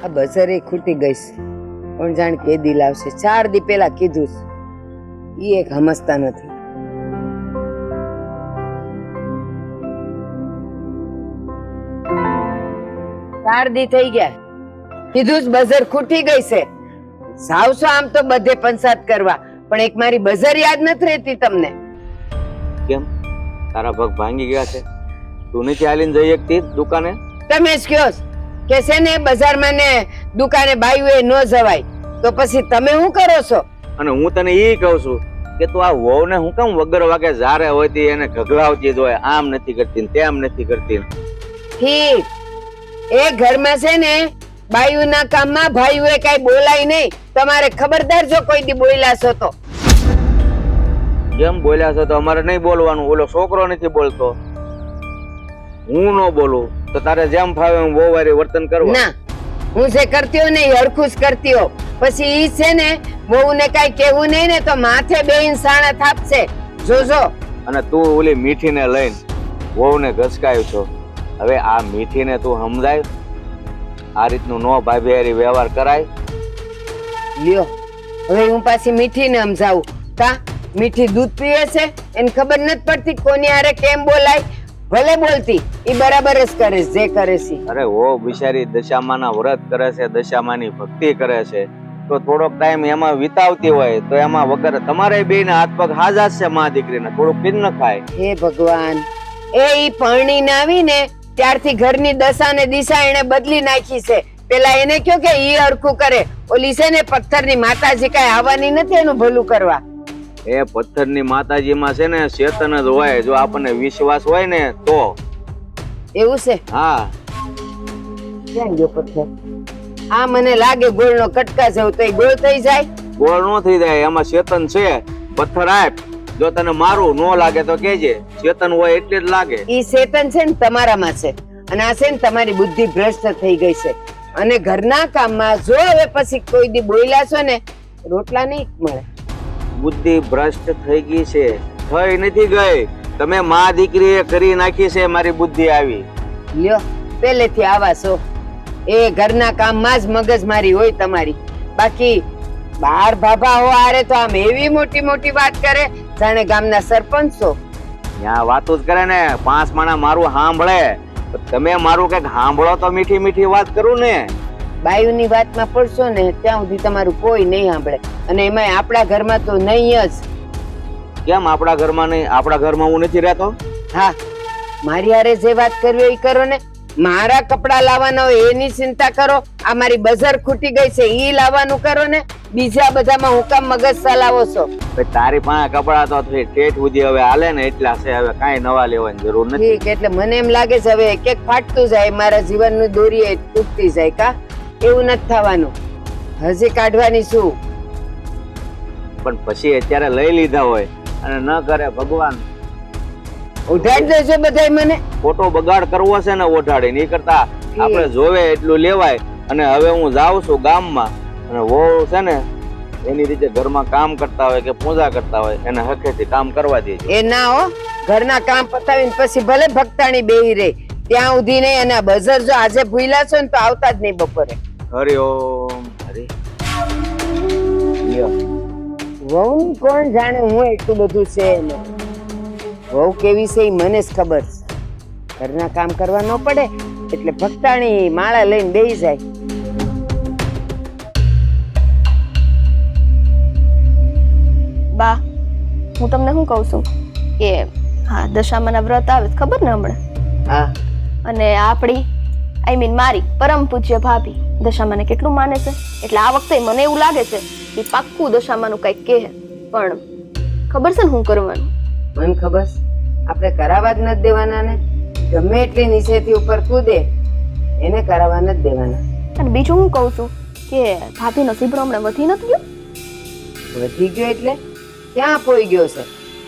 આ બજારે ખૂટી ગઈશ, પણ જાણ કે દી લાવશે. 4 દી પેલા કીધું ઈ એક સમજતા નથી. ચાર દી થઈ ગયા, કીધું બજાર ખૂટી ગઈ છે. સાવસો આમ તો બધે પંચાયત કરવા, પણ એક મારી બજાર યાદ નથી રહેતી તમને. કેમ તારા પગ ભાંગી ગયા છે? તું નથી હાલીને જઈ શકતી દુકાને? તમે જ કહો કે છે ને બજારમાં ને દુકાને બાયું ન જવાય, તો પછી તમે શું કરો છો? અને હું તને એ કહું છું કે તું આ વહુ ને હું કેમ વગર વાગે જારે હોતી એને ગગલાવતી જ હોય, આમ નથી કરતી તેમ નથી કરતી. ઠીક, એ ઘરમાં છે ને બાયું ના કામમાં ભાઈઓએ કઈ બોલાય નહીં. તમારે ખબરદાર જો કોઈ દી બોલ્યા છો તો. કેમ બોલ્યા છો તો અમારે નહીં બોલવાનું? ઓલો છોકરો નથી બોલતો, હું ન બોલું તો તારે જેમ ફાવે હું બહુ વારી વર્તન કરવું? ના, હું જે કરતી હો ને એ હરખું જ કરતી હો. પછી ઈ છે ને બહુ ને કઈ કેવું નહીં ને તો માથે બેહીન સાણા થાપશે, જોજો. અને તું ઓલી મીઠી ને લઈને વહુ ને ઘસકાયું છો. હવે આ મીઠી ને તું સમજાય આ રીતનું નો ભાભી હારી વ્યવહાર કરાય? લ્યો, હવે હું પાછી મીઠી ને સમજાવું. કા મીઠી દૂધ પીવે છે, એને ખબર નથી પડતી કોની હારે કેમ બોલાય. ભલે બોલતી, ઈ બરાબર જ કરે જે કરે છે. અરે ઓ બિચારી દશામાના વ્રત કરે છે, દશામાની ભક્તિ કરે છે, તો થોડોક ટાઈમ એમાં વિતાવતી હોય તો એમાં વગર તમારે બેયના હાથ પગ હાજા છે માં દીકરીને, થોડું પીન ન ખાય? હે ભગવાન, ઈ પરણીને આવીને ત્યારથી ઘરની દશા ને દિશા એને બદલી નાખી છે. પેલા એને કયો કે ઈ હરખું કરે, ઓલી છે ને પથ્થરની માતાજી કઈ આવવાની નથી એનું ભલું કરવા. એ પથ્થરની માતાજીમાં છે ને ચેતન જ હોય, જો આપણને વિશ્વાસ હોય ને તો. એવું છે? હા. ક્યાં ગયો પથ્થર? આ મને લાગે ગોળનો કટકા જેવું, તો એ ગોળ થઈ જાય? ગોળ નો થઈ જાય, એમાં ચેતન છે. પથ્થર આપ, જો તને મારું નો લાગે તો કેજે, ચેતન હોય એટલે જ લાગે. ઈ ચેતન છે ને તમારામાં છે, અને આ છે ને તમારી બુદ્ધિ ભ્રષ્ટ થઈ ગઈ છે. અને ઘરના કામમાં જો હવે પછી કોઈ દી બોલ્યા છો ને રોટલા નહીં મળે. બુદ્ધિ ભ્રષ્ટ થઈ ગઈ છે? થઈ નથી ગઈ, તમે માં દીકરીએ કરી નાખી છે મારી બુદ્ધિ આવી. લ્યો, પહેલેથી આવા છો. એ ઘરના કામમાં જ મગજમારી હોય તમારી. બાકી બાર ભાભા હો આરે તો આમ એવી મોટી મોટી વાત કરે જાણે ગામના સરપંચ છો. ત્યાં વાતો જ કરે ને, 5 માણા મારું સાંભળે, તમે મારું કઈક સાંભળો તો મીઠી મીઠી વાત કરું ને. બાયુની વાતમાં પડશો ને ત્યાં સુધી તમારું કોઈ નહીં સાંભળે, અને એમાં આપણા ઘરમાં તો નહીં જ. કેમ આપણા ઘરમાં નહીં? આપણા ઘરમાં હું નથી રહેતો? હા, મારી હારે જે વાત કરવી હોય એ કરો ને. મારા કપડા લાવવાના હોય એની ચિંતા કરો, આ મારી બજાર ખૂટી ગઈ છે ઈ લાવવાનું કરો ને. બીજા બધામાં હું કામ મગજ ચલાવો છો? તારી પાસે કપડા તો ઠેઠ સુધી હવે હાલે ને એટલા છે, હવે કાંઈ નવા લેવાની જરૂર નથી. ઠીક, એટલે મને એમ લાગે છે હવે એક એક ફાટતું જાય, મારા જીવનનું દોરી તૂટતી જાય. કા એવું નથી થવાનું, હજી કાઢવાની શું? પણ પછી અત્યારે લઈ લીધા હોય અને ન કરે ભગવાન. ઉઠાડી દેજો બધાય મને. ખોટો બગાડ કરવો છે ને ઓઢાડીને, એ કરતા આપણે જોવે એટલું લેવાય. અને હવે હું જાઉં છું ગામમાં, અને વહુ છે ને એની રીતે ઘરમાં કામ કરતા હોય કે પૂજા કરતા હોય એને હકેથી કામ કરવા દેજો. એ ના હો, ઘરના કામ પતાવીને પછી ભલે ભક્તાણી બેહી રહે ત્યાં સુધી નહીં. અને બજાર જો આજે ભૂલ્યા છો ને તો આવતા જ નહીં બપોરે. હરિ ઓમ હરિ. વહુ કોણ જાણે, હું એટલું બધું છે એને. વહુ કેવી છે એ મને જ ખબર છે. ઘરના કામ કરવા ન પડે એટલે ભક્તાણી માળા લઈને બેહી જાય. બા, હું તમને શું કહું છું કે હા દશામાના વ્રત આવે ખબર ને હમણાં? હા. અને આપણી મારી પરમ પૂજ્ય ભાભી દશામાને કેટલું માને છે, એટલે આ વખતે મને એવું લાગે છે કે પાક્કું દશામાનું કંઈક કહે. પણ ખબર છે ને શું કરવાનું? મને ખબર, આપણે કરાવવા જ નથી દેવાના ને. ગમે એટલી નીચેથી ઉપર કૂદે એને કરાવવા નથી દેવાના. અને બીજું હું કહું છું કે ભાભીનો સીબડો હમણાં વધી નથી ગયો? વધી ગયો એટલે ક્યાં પોઈ ગયો છે?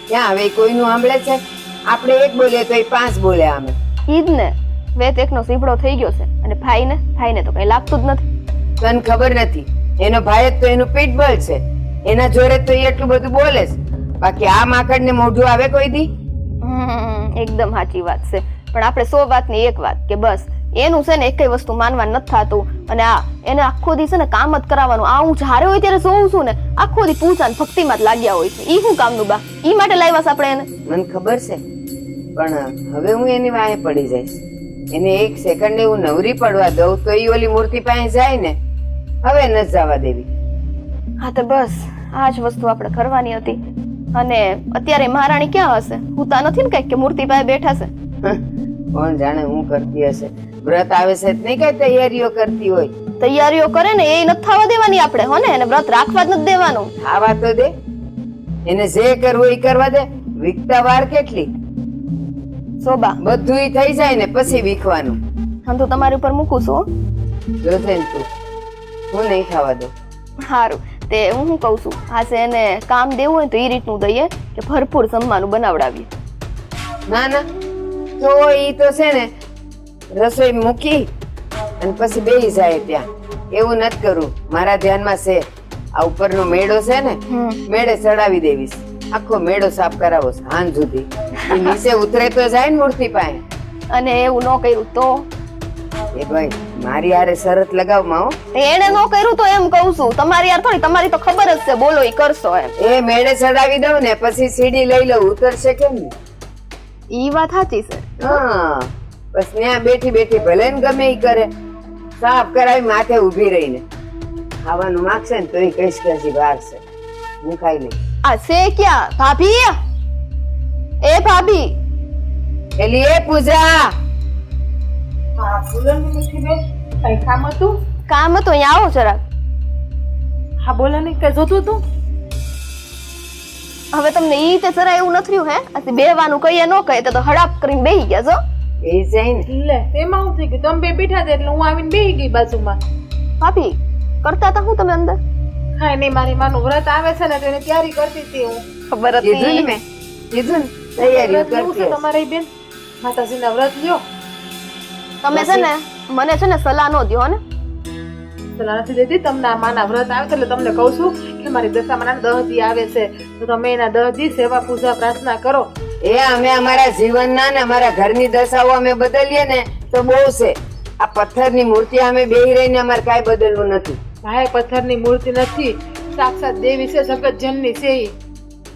ક્યાં હવે કોઈનું સાંભળે છે? આપણે એક બોલીએ તો એ 5 બોલે. આમે ઈદ ને વેત એકનો સીબડો થઈ ગયો છે, અને ભાઈને તો કઈ લાગતું જ નથી. તને ખબર નથી, એનો ભાઈ જ તો એનું પીઠબળ છે, એના જોડે તો એ એટલું બધું બોલે છે. બાકી આ માકડ ને મોઢું આવે કોઈ દી? એકદમ સાચી વાત છે. પણ આપણે 100 વાતની એક વાત કે બસ એનું છે ને એકેય વસ્તુ માનવા નથી થતું. અને આ એને આખો દી છે ને કામ જ કરાવવાનું. આ હું જ્યારે હોય ત્યારે જોઉં છું ને આખો દી પૂજા ને ભક્તિમાં જ લાગ્યા હોય છે. ઈ શું કામનું બા? ઈ માટે લાવ્યા છે આપણે એને? મને ખબર છે, પણ હવે હું એની વાહે પડી જઈશ. એને એક સેકન્ડે હું નવરી પડવા દઉં તો ઈ ઓલી મૂર્તિ પાસે જાય ને. હવે ન જવા દેવી. હા તો બસ આ જ વસ્તુ આપણે કરવાની હતી. અને અત્યારે મહારાણી ક્યાં હશે? હુતા નથી ને કઈક કે મૂર્તિ પાસે બેઠા છે? કોણ જાણે હું કરતી હશે. વ્રત આવે છે નહીં કઈ તૈયારીઓ કરતી હોય. તૈયારીઓ કરે ને એ નથી થવા દેવાની આપણે, હો ને? એને વ્રત રાખવા જ નથી દેવાનું. આવા તો દે, એને જે કરવું એ કરવા દે. વીકતા વાર કેટલી? શોભા બધું ઈ થઈ જાય ને પછી વીખવાનું. હું તો તમારી ઉપર મૂકું છું. જોશે ને તું, હું નહીં ખાવા દઉં. સારું, તે હું શું કઉ છું, આ છે એને કામ દેવું હોય તો એ રીતનું દઈએ કે ભરપૂર જમવાનું બનાવડાવીએ. ના ના, તો ઈ તો છે ને રસોઈ મૂકી અને પછી બેસી જાય ત્યાં. એવું નથી કરવું. મારા ધ્યાનમાં છે આ ઉપરનો મેળો છે ને, મેળે ચડાવી દેવીશ. આખો મેળો સાફ કરાવો સાંજ સુધી. ઈ નીચે ઉતરે તો જાય ને મૂર્તિ પાસે. અને એવું ન કર્યું તો? એ ભાઈ મારી હારે શરત લગાવમાં હો. એને ન કર્યું તો એમ કઉ છું. તમારી યાર થોડી, તમારી તો ખબર જ છે બોલો ઈ કરશો એમ. એ મેળે ચડાવી દઉં ને પછી સીડી લઈ લઉં. ઉતરશે કેમ ને? ઈ વાત સાચી છે. હા, બસ ત્યાં બેઠી બેઠી ભલે ને ગમે ઈ કરે. સાફ કરાવી માથે ઊભી રહીને ખાવાનું માંગશે ને તો એ કહીશ કે હજી વાર છે, હું ખાઈ લઈ. આ છે ક્યાં ભાભી? એ ભાભી, એલી એ પૂજા. હા બોલો ને મીઠીબેન, કઈ કામ હતું? કામ હતું, અહીંયા આવો જરાક. હા બોલો ને, કઈ જોતું હતું? હવે તમને ઈ તે જરા એવું નથી રહ્યું? હે આથી બેવાનું કહીએ ન કહીએ તો હડાપ કરીને બેહી ગયા છો. એ જાય ને લે તેમાં શું થઈ ગયું? તમે બે બેઠા હતા એટલે હું આવીને બેહી ગઈ બાજુમાં. ભાભી કરતા હતા હું તમે અંદર? હા નહીં, મારી માનું વ્રત આવે છે ને તો એની તૈયારી કરતી હતી હું. ખબર કીધું ને હતી. મેં, કીધું ને તૈયારીઓ વ્રત લેવું કરતી છે હશે. તમારી બેન? માતાજીના વ્રત લ્યો. તમે છે ને મને છે ને સલાહ નો દ્યો ને. સલાહ નથી દેતી તમને. આ માના વ્રત આવે છે એટલે તમને કહું છું કે મારી દશામાના 10 દી આવે છે તો તમે એના 10 દી સેવા પૂજા પ્રાર્થના કરો. એ અમે અમારા જીવનના ને અમારા ઘરની દશાઓ અમે બદલીએ ને તો બહુ છે. આ પથ્થરની મૂર્તિ અમે બેહી રહીને અમારે કાંઈ બદલવું નથી. ભાઈ પથ્થરની મૂર્તિ નથી, સાક્ષાત દેવી છે, જગત જનની છે ઈ.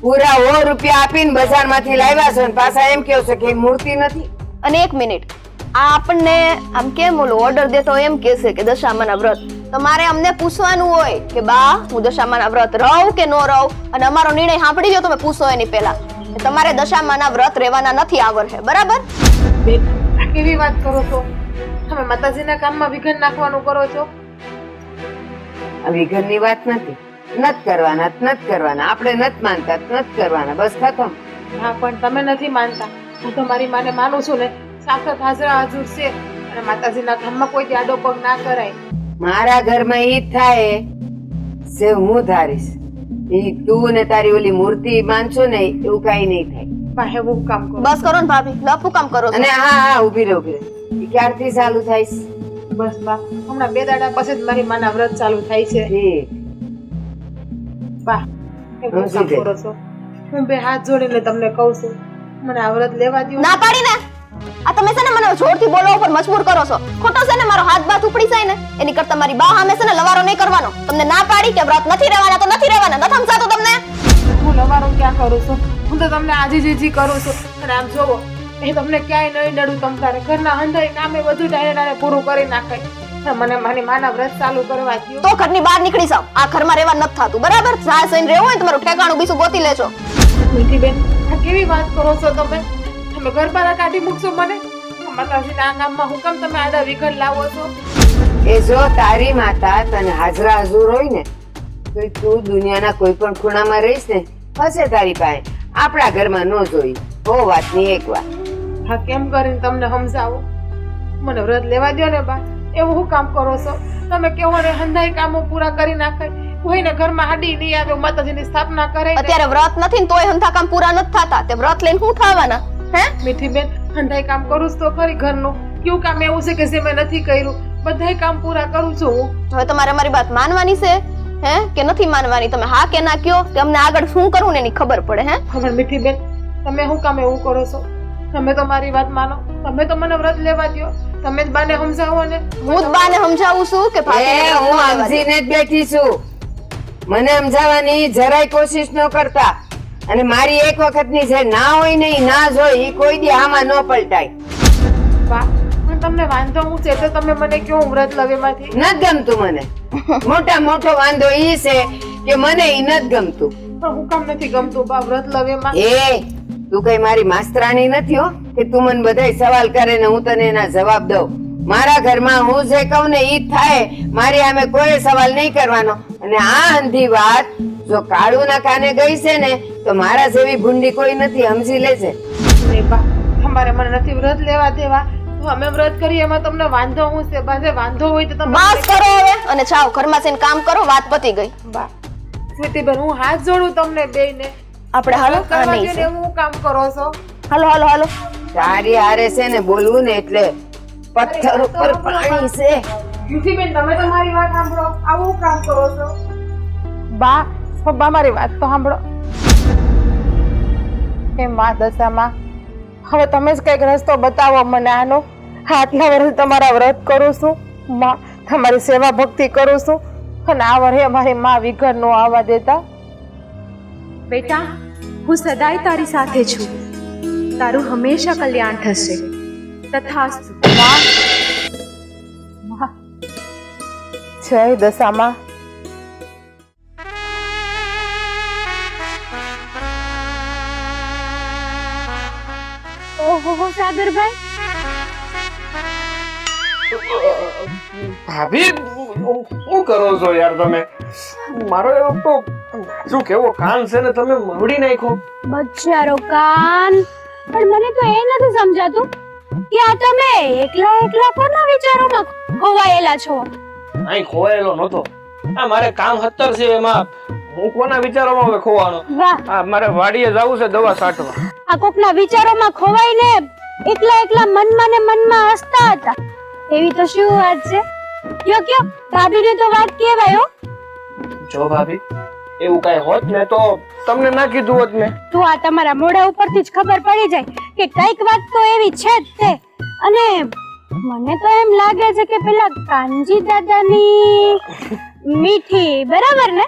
પૂરા 100 રૂપિયા આપીને બજારમાંથી લાવ્યા છો ને પાછા એમ કહો છો કે ઈ મૂર્તિ નથી. અને એક મિનિટ, આ આપણને આમ કેમ ઓલો ઓર્ડર દેતો એમ કહેશે કે દશામાના વ્રત. તમારે અમને પૂછવાનું હોય કે બા હું દશામાના વ્રત રહું કે નો રહું, અને અમારો નિર્ણય સાંભળી લો તમે પૂછો એની પહેલા. તમારે દશામાના વ્રત રહેવાના નથી આવર છે, બરાબર? બેન આ કેવી વાત કરો છો? તમે માતાજીના કામમાં વિઘન નાખવાનું કરો છો. આ વિઘનની વાત નથી. નત કરવાના, નત કરવાના. આપણે નત માનતા, નત કરવાના. બસ ખતમ. હા પણ તમે નથી માનતા. હું તો મારી માને માનું છું ને, સાક્ષાત હાજરા હાજર છે અને માતાજીના કામમાં કોઈ આડો પગ ના કરાય. મારા ઘરમાં ઈ જ થાય છે હું ધારીશ. ઈ તું ને તારી ઓલી મૂર્તિ માનશો ને એવું કઈ નહીં થાય. પાસે એવું કામ કરો. બસ કરો ને ભાભી, લફું કામ કરો છો. અને હા હા ઊભી રહે, ઊભી રહે. ઈ ક્યારથી ચાલુ થાય છે? બસ બા હમણાં 2 દાડા પછી જ મારી માના વ્રત ચાલુ થાય છે. ઠીક. બા એવું કામ કરો છો. હું બે હાથ જોડીને તમને કહું છું, મને આ વ્રત લેવા દ્યો. ના પાડી ને. આ તમે છે ને મને જોરથી બોલવા ઉપર મજબૂર કરો છો. ખોટો છે ને મારો હાથ બાથ ઉપડી જાય ને એની કરતા મારી બા સામે છે ને લવારો નહીં કરવાનો. તમને ના પાડી કે વ્રત નથી રહેવાના તો નથી રહેવાના. નથી સમજાતું તમને? હું લવારો ક્યાં કરું છું? હું તો તમને આજી જીજી કરું છું. અને આમ જોવો એ તમને ક્યાંય નહીં નડું. તમ તારે ઘરના હંધાઈ કામે બધું ટાણે પૂરું કરી નાખે. મને મારી માના વ્રત ચાલુ કરવા દ્યો. તો ઘરની બહાર નીકળી જાવ. આ ઘરમાં રહેવા નથી થતું, બરાબર? જ્યાં જઈને રહેવું હોય તમારું ઠેકાણું બીજું ગોતી લેજો. મીઠી બેન આ કેવી વાત કરો છો તમે? તમે ઘર બહાર કાઢી મૂકશો મને? માતાજીના આ કામમાં હું કેમ તમે આડા વિઘન લાવો છો? એ જો તારી માતા તને હાજરા હજુર હોય ને તો તું દુનિયાના કોઈ પણ ખૂણામાં રહીશ ને હશે તારી પાસે. આપણા ઘરમાં ન જોઈ. બહુ વાતની એક વાત. હા કેમ કરીને તમને સમજાવું? મને વ્રત લેવા દ્યો ને બા. એવું શું કામ કરો છો તમે? કેવો ને હંધાઈ કામો પૂરા કરી નાખાય. કોઈને ઘરમાં આડી નહીં આવે, માતાજીની સ્થાપના કરે. અત્યારે વ્રત નથી ને તોય હંધા કામ પૂરા નથી થતા. તે વ્રત લઈને શું થવાના? હે મીઠી બેન હંધાઈ કામ કરું છું તો ખરી ઘરનું. કયું કામ એવું છે કે જે મેં નથી કર્યું? બધાય કામ પૂરા કરું છું હું. હવે તમારે અમારી વાત માનવાની છે હે કે નથી માનવાની? તમે હા કે ના કયો કે અમને આગળ શું કરવું ને એની ખબર પડે. હે ખબર મીઠી બેન તમે શું કામ એવું કરો છો? તમે તો મારી વાત માનો, તમે તો મને વ્રત લેવા દ્યો, તમે જ બાને સમજાવો ને. હું જ બાને સમજાવું છું કે ભાભીને હું વ્રત લેવા દે. સમજીને જ બેઠી છું. મને સમજાવવાની જરાય કોશિશ ન કરતા. અને મારી એક વખતની જે ના હોય ને ઈ ના જ હોય, ઈ કોઈ દી આમાં ન પલટાય. બા પણ તમને વાંધો હું છે તો તમે મને કયો હું વ્રત લવ એમાંથી? નથી ગમતું મને. મોટા મોટો વાંધો ઈ છે કે મને ઈ નથી ગમતું. પણ હું કામ નથી ગમતું બા વ્રત લવ એમાં? એ તું કઈ મારી માસ્તરાણી નથી હો કે તું મને બધાય સવાલ કરે ને હું તને એના જવાબ દઉં. મારા ઘરમાં હું જે કહું ને ઈ જ થાય. મારી સામે કોઈ સવાલ નહીં કરવાનો. અને આ અંધી વાત જો કાળુના કાને ગઈ છે ને તો મારા જેવી ભૂંડી કોઈ નથી, સમજી લેજે. નહીં બા, તમારે મને નથી વ્રત લેવા દેવા તો અમે વ્રત કરીએ એમાં તમને વાંધો હું છે? બા જે વાંધો હોય તો તમે બસ કરો હવે અને જાઓ ઘરમાં જઈને કામ કરો, વાત પતી ગઈ. બા સ્વીટીબેન હું હાથ જોડું તમને બેયને. આપણે હાલો આ કરવા નહીં દો છે. ને એવું કામ કરો છો. હાલો હાલો હાલો. તારી હારે છે ને બોલવું ને એટલે પથ્થર ઉપર પાણી છે. સ્વીટીબેન તમે તો મારી વાત સાંભળો, આવું કામ કરો છો. બા બા મારી વાત તો સાંભળો. હે માં દશામાં, હવે તમે જ કઈક રસ્તો બતાવો મને આનો. આટલા વર્ષ તમારા વ્રત કરું છું માં, તમારી સેવા ભક્તિ કરું છું અને આ વર્ષે મારી માં વિઘર નો આવવા દેતા. બેટા હું સદાય તારી સાથે છું, તારું હંમેશા કલ્યાણ થશે. તથાસ્તુ. જય દશામાં. ઓહો સાગરભાઈ, ભાભી શું કરો છો યાર તમે? મારો એવો તો શું કેવો કાન છે ને તમે મવડી નાખો. બચારો કાન. પણ મને તો એ નથી સમજાતું કે આ તમે એકલા એકલા કોના વિચારોમાં ખોવાયેલા છો? અહીં ખોવાયેલો નતો. આ મારે કામ 17 છે, એમાં હું કોના વિચારોમાં હવે ખોવાનો? વાહ, આ મારે વાડીએ જવું છે દવા છાંટવા. આ કોકના વિચારોમાં ખોવાઈને એકલા એકલા મનમાં ને મનમાં હસતા હતા. એવી તો શું વાત છે? કયો કયો, ભાભીને તો વાત કહેવાય હો. જો ભાભી એવું કઈ હોત ને તો તમને ના કીધું હોત ને. તો આ તમારા મોઢા ઉપરથી જ ખબર પડી જાય કે કઈક વાત તો એવી છે જ તે. અને મને તો એમ લાગે છે કે પેલા કાનજી દાદાની મીઠી, બરાબર ને?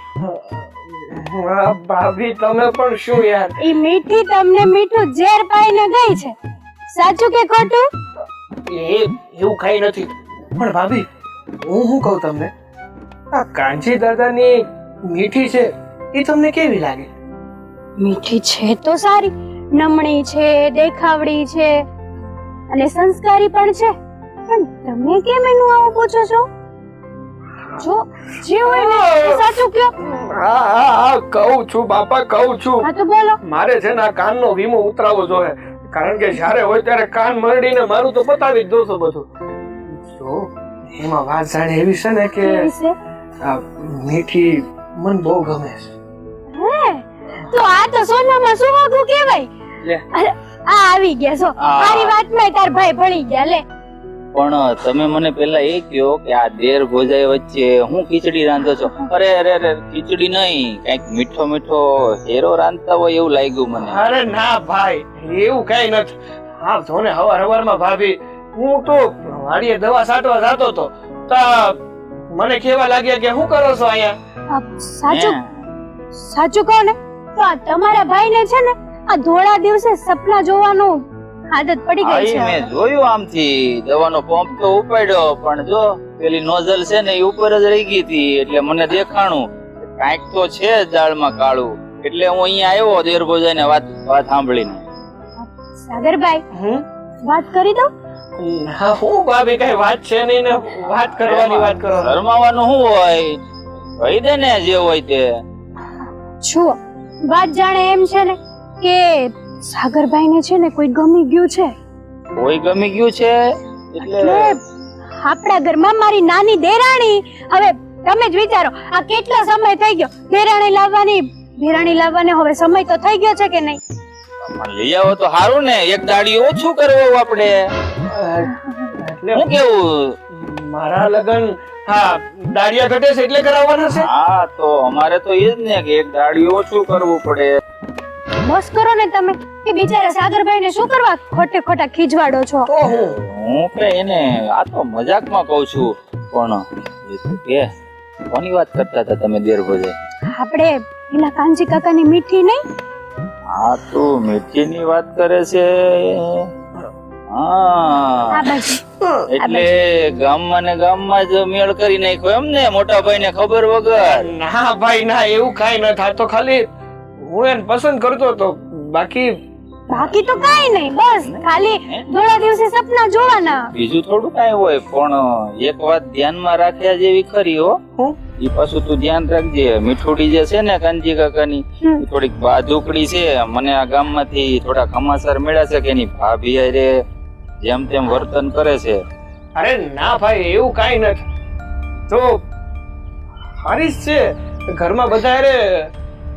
હા, ભાભી તમે પણ શું યાર. ઈ મીઠી તમને મીઠું ઝેર પાઈને ગઈ છે. સાચું કે ખોટું? એવું કઈ નથી. પણ ભાભી હું શું કહું તમને, આ કાંજી દાદાની મીઠી છે એ તમને કેવી લાગે? મીઠી છે તો સારી, નમણી છે, દેખાવડી છે અને સંસ્કારી પણ છે. પણ તમે કેમ એનું આવું પૂછો છો? જો જે હોય ને એ સાચું કયો. હા હા હા કહું છું બાપા, કહું છું. હા તો બોલો. મારે છે ને આ કાનનો વીમો ઉતરાવવો જોઈએ, કારણ કે જ્યારે હોય ત્યારે કાન મરડીને મારું તો બતાવી જ દો છો બધું. જો એમાં વાત જાણે એવી છે ને કે કેવી છે? આ મીઠી મન બહુ ગમે છે. હે, તો આ તો સોનામાં સુહાગું કહેવાય. લે. અરે આ આવી ગયા છો. મારી વાતમાં તાર ભાઈ ભણી ગયા. લે પણ તમે મને પેલા એ કહો કે આ દેર ભોજાઈ વચ્ચે હું ખીચડી રાંધો છો? અરે અરે અરે ખીચડી નહીં, કઈક મીઠો મીઠો હેરો રાંધતા હોય એવું લાગ્યું મને. અરે ના ભાઈ, એવું કઈ નથી. હા જો ને હવારમાં ભાભી હું તો વાડીએ દવા છાંટવા જતો હતો તો મને કેવા લાગ્યા કે શું કરો છો અહીંયા? સાચું સાચું કહો ને તો આ તમારા ભાઈને છે ને આ ધોળા દિવસે સપના જોવાનું આદત પડી ગઈ આઈ છે. મેં જોયું આમથી દવાનો પંપ તો ઉપાડ્યો પણ જો પેલી નોઝલ છે ને એ ઉપર જ રહી ગઈ હતી, એટલે મને દેખાણું કાંઈક તો છે જ દાળમાં કાળું, એટલે હું અહીંયા આવ્યો દેર ભોજાઈને વાત સાંભળીને. સાગરભાઈ વાત કરી દો. હા હું ભાભી કઈ વાત છે નહીં ને વાત કરવાની વાત કરો. શરમાવાનું શું હોય, કહી દે ને જે હોય તે. જુઓ વાત જાણે એમ છે ને કે સાગરભાઈ ને છે ને કોઈ ગમી ગયું છે. કોઈ ગમી ગયું છે એટલે આપણા ઘરમાં મારી નાની દેરાણી, હવે તમે જ વિચારો આ કેટલો સમય થઈ ગયો દેરાણી લાવવાને હવે સમય તો થઈ ગયો છે કે નહીં? લઈ આવો તો સારું ને, એક દાડી ઓછું કરવું આપણે. હું કેવું? મારા લગન હા દાડિયા ઘટે છે એટલે કરાવવાના છે. હા તો અમારે તો એ જ ને કે એક દાડી ઓછું કરવું પડે. બસ કરો ને તમે કે બિચારા સાગરભાઈને શું કરવા ખોટે ખોટા ખીજવાડો છો? તો હું હું કે એને આ તો મજાકમાં કહું છું, પણ એ તો કે કોની વાત કરતા હતા તમે દેર ભોજે? આપણે પેલા કાંજી કાકાની મીઠી નહીં? હા તો મીઠીની વાત કરે છે. આ હા બાજુ એટલે ગામમાં ને ગામમાં જ મેળ કરી નાખ્યો એમ ને, મોટા ભાઈ ને ખબર વગર? ના ભાઈ ના, એવું કાઈ ન થાય. તો ખાલી હું એને પસંદ કરતો હતો, બાકી બાકી તો કાઈ નહીં, બસ ખાલી થોડા દિવસે સપના જોવાના. બીજું થોડું કઈ હોય, પણ એક વાત ધ્યાનમાં રાખ્યા જેવી ખરી હો. હું ઈ પાછું તું ધ્યાન રાખજે, મીઠોડી જે છે ને કાનજી કાકાની, ઈ થોડીક બાજુકડી છે. મને આ ગામમાંથી થોડા સમાચાર મળ્યા છે કે એની ભાભી હારે જેમ તેમ વર્તન કરે છે. અરે ના ભાઈ, એવું કાઈ નથી. તો હારીસ છે, ઘરમાં બધા હારે